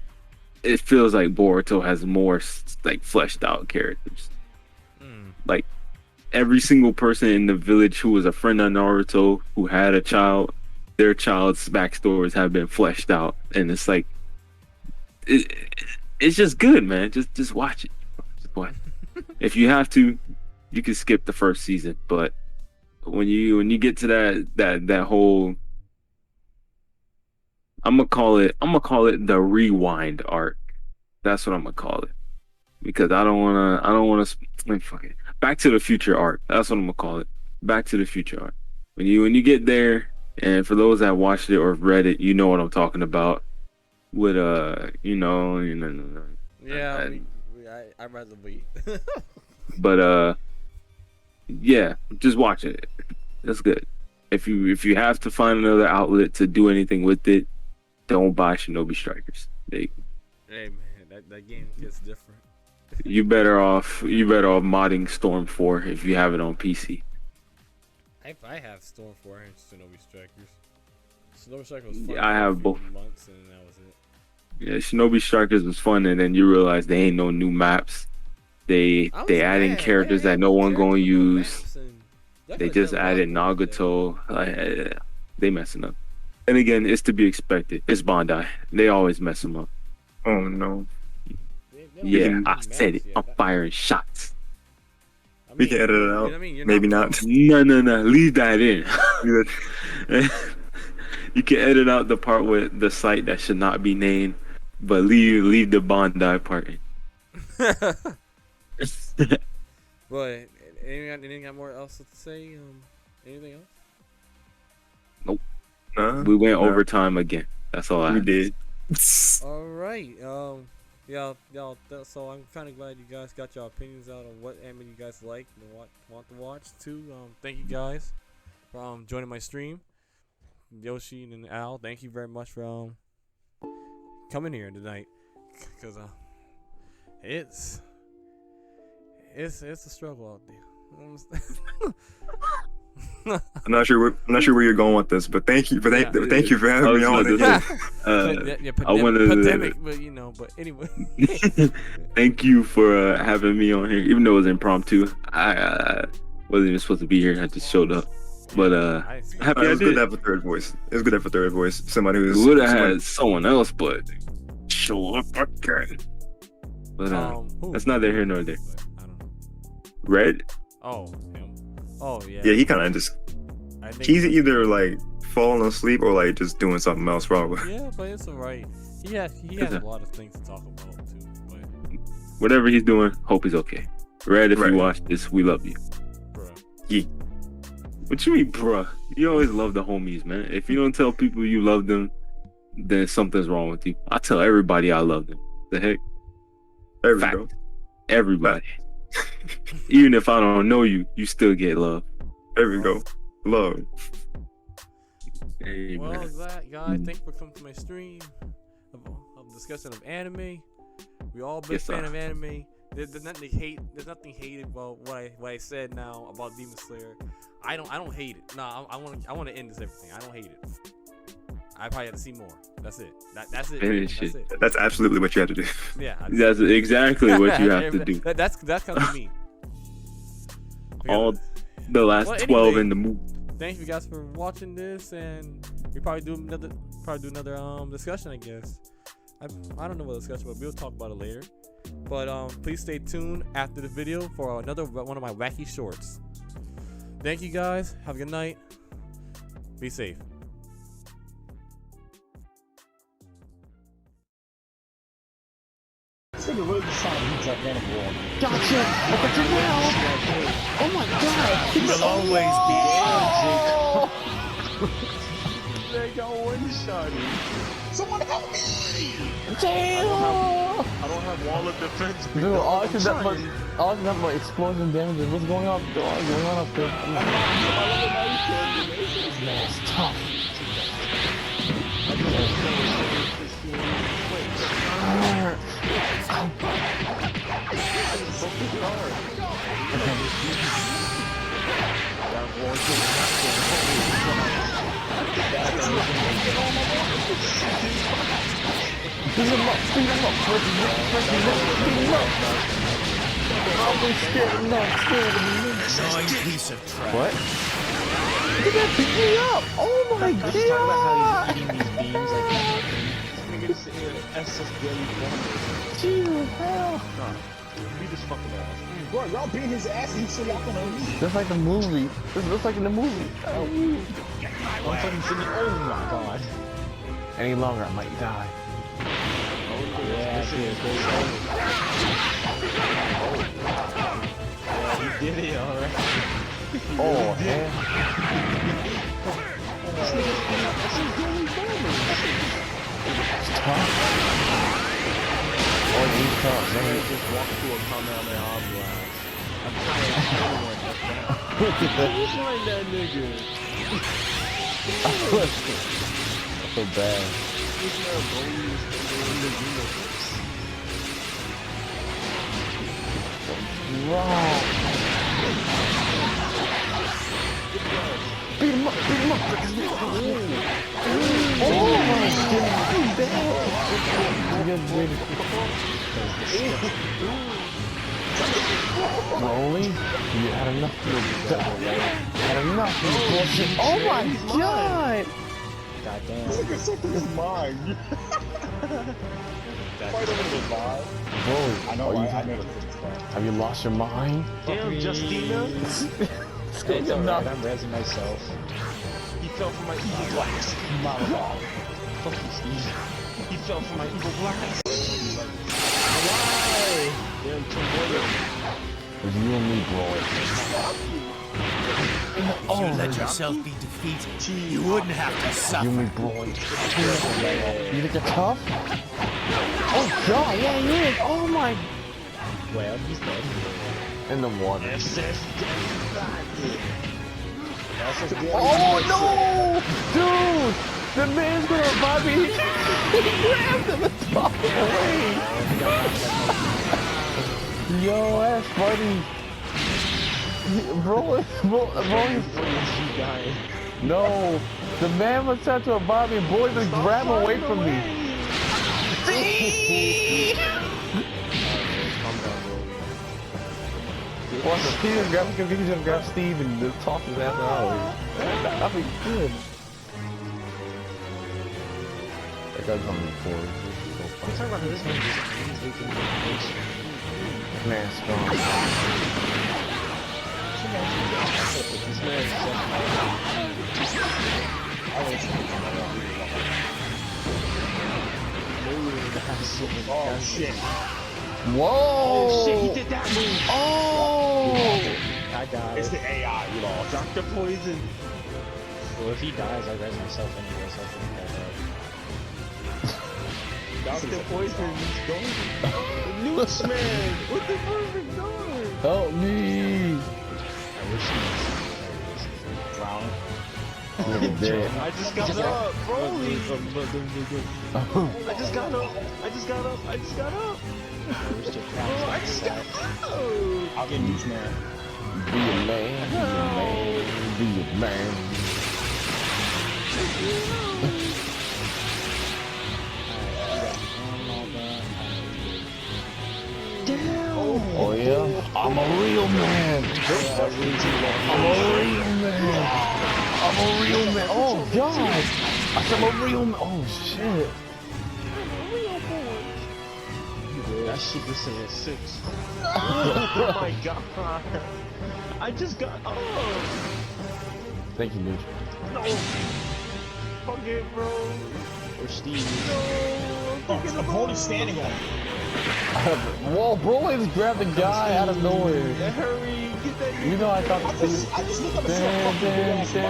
it feels like Boruto has more like fleshed out characters. Mm. Like every single person in the village who was a friend of Naruto, who had a child, their child's backstories have been fleshed out, and it's like it's just good, man. Just watch it. Just watch it. If you have to, you can skip the first season, but when you get to that whole, I'm gonna call it the rewind arc. That's what I'm gonna call it, because I don't wanna fuck it. Back to the Future arc. That's what I'm gonna call it. Back to the Future arc. When you get there, and for those that watched it or read it, you know what I'm talking about. With Yeah, I'd rather wait. but yeah, just watch it. That's good. If you have to find another outlet to do anything with it, don't buy Shinobi Strikers. Hey man, that game gets different. You better off modding Storm 4 if you have it on PC. I have Storm 4 and Shinobi Strikers. Shinobi Strikers was fun. Yeah, I for a have few both. months and that was it. Yeah, Shinobi Strikers was fun, and then you realize they ain't no new maps. They add in characters that no one gonna use. They just added Nagato. They messing up. And again, it's to be expected. It's Bandai. They always mess them up. Oh no. Yeah, I said it. I'm firing shots. We can edit it out. Maybe not. No. Leave that in. You can edit out the part with the site that should not be named, but leave the Bandai part in. But anything got more else to say? Anything else? Nope. Nah, We went nah. overtime again. That's all I We had. did. All right. Yeah. So I'm kind of glad you guys got your opinions out on what anime you guys like and want to watch too. Thank you guys for joining my stream. Yoshi and Al, thank you very much for coming here tonight. Cause it's a struggle out there. You know what I'm saying? I'm not sure where you're going with this, but thank you for thank you for having me on again. Pandemic, but you know. But anyway, thank you for having me on here, even though it was impromptu. I wasn't even supposed to be here. I just showed up. But happy It was I good did. to have a third voice. It was good to have a third voice. Somebody who's Would have had someone else, but show up again. But that's neither here nor there. I don't know. Red? Oh, him. Oh yeah. Yeah, he kind of just. I think He's either like falling asleep or like just doing something else, probably. Yeah, but it's alright. He has a lot of things to talk about too. But Whatever he's doing, hope he's okay. Red, if Right. you watch this, we love you. bruh. Yeah. What you mean, bruh? You always love the homies, man. If you don't tell people you love them, then something's wrong with you. I tell everybody I love them. The heck? There we Fact. go. Everybody. Even if I don't know you, you still get love. There we go. Love. Hey, Well, man. guys, thanks for coming to my stream of discussion of anime. We all big Yes, fan sir. of anime. There's nothing hated about what I said now about Demon Slayer. I don't hate it. No, I want to end this everything. I don't hate it. I probably have to see more. That's it. That's it. Finish That's it. it. That's absolutely what you have to do. Yeah. That's exactly what you have to do. That's kind of me. All the last Well, 12 anyway, in the movie. Thank you guys for watching this, and we probably do another discussion, I guess. I don't know what discussion, but we'll talk about it later. But please stay tuned after the video for another one of my wacky shorts. Thank you guys. Have a good night. Be safe. Gotcha! Look at you now! Oh my god! Will always They got one-shotted. Someone help me! I Damn! don't have wall of defense. Dude, all I can nothing but explosion damages. What's going on? What's going on up there? Man, it's tough. Beat him up, beat him up, beat him up. I'm scared, no, I'm scared of me. Annoying piece of trash. What? Look at that, beat me up! Oh my god! Just talk about how he's eating these beans like niggas sitting here SS Jelly Jesus, hell! Beat this fucking ass. Bro, y'all beating his ass and he's still walking on me. Just like the movie. This looks like in the movie. Oh. I'm fucking sitting. Oh my god. Any longer, I might die. Yeah, this is crazy. You did it, alright. Oh, hell. It's tough. Oh, he's tough. Just walk through a Kamehameha blast. I'm trying to Look at that. Who's like that nigga? I feel bad. He's not a bulliest nigga in the universe. Wow. Beat him up, beat him up. Oh my god. Rolly, you had enough of your had enough of your bullshit. Oh my god. Goddamn. This nigga said this is mine. Fight over the vibe. Bro, I know, are you, I know this is fine. have you lost your mind? Damn, Justina. It's alright, I'm raising myself. He fell for my evil blast. Fuck you, Steve. He fell for my evil blast. Why? Damn, Tomboya. It's you and me, bro. If you let yourself be defeated, you wouldn't have to You suffer. and me, bro. You think you're tough? Oh god, yeah, he is. Oh my. Well, he's dead. In the water. SS Oh no! Dude! The man's gonna revive me! He grabbed him and tossed him away! Yo, that's funny! Bro, no, the man was trying to revive me, and boy just grabbed away from me. Watch the Steve grab because he was gonna grab Steve and just toss his ass out. That'd be good. That guy's on the floor. I'm talking about this man just leaking Man, strong. this man oh shit. Whoa! Oh shit, he did that move! Oh! I died. It's the AI, you lost. Dr. Poison! Well, if he dies, I res myself anyway, so I think Dr. Poison's going. The Newts man! What the fuck is going? Help me! I wish he was drowning. I just got up, Broly! I just got up! I just got up! I just got up! I just got up! I'll get Newt man. Be a man, be a man. Oh yeah, I'm a real man. I'm a real man. I'm a real man. Oh god, I'm a real man. Oh shit. That shit was saying 6. Oh my god. I just got up. Thank you, Mitch. No. Fuck it, bro. Or Steve. Oh, I'm only standing on it. Whoa, bro, just grabbed the guy out of nowhere. Yeah, hurry, get that. You know I thought I just look up and say,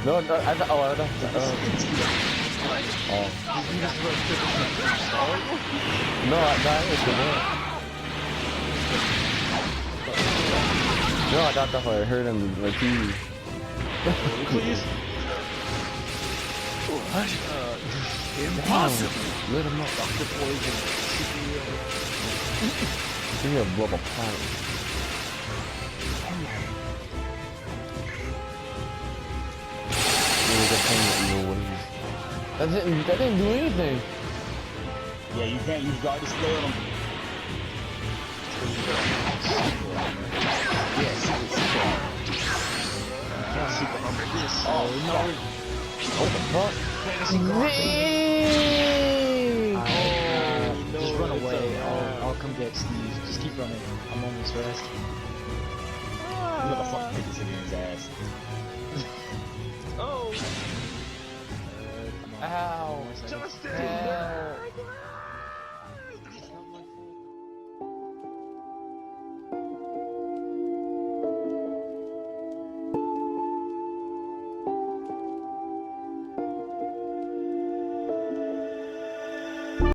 No, I thought, oh, I thought, no, I was the man. No, I thought I heard him like he. Please. Impossible. Let him up. Dr. Poison. Give me a blow up a plant. That didn't do anything. yeah, you can't use God to spare him. Yeah, super humble. This. Oh no. What the fuck? Just run away. I'll come get Steve. Just keep running. I'm almost rest.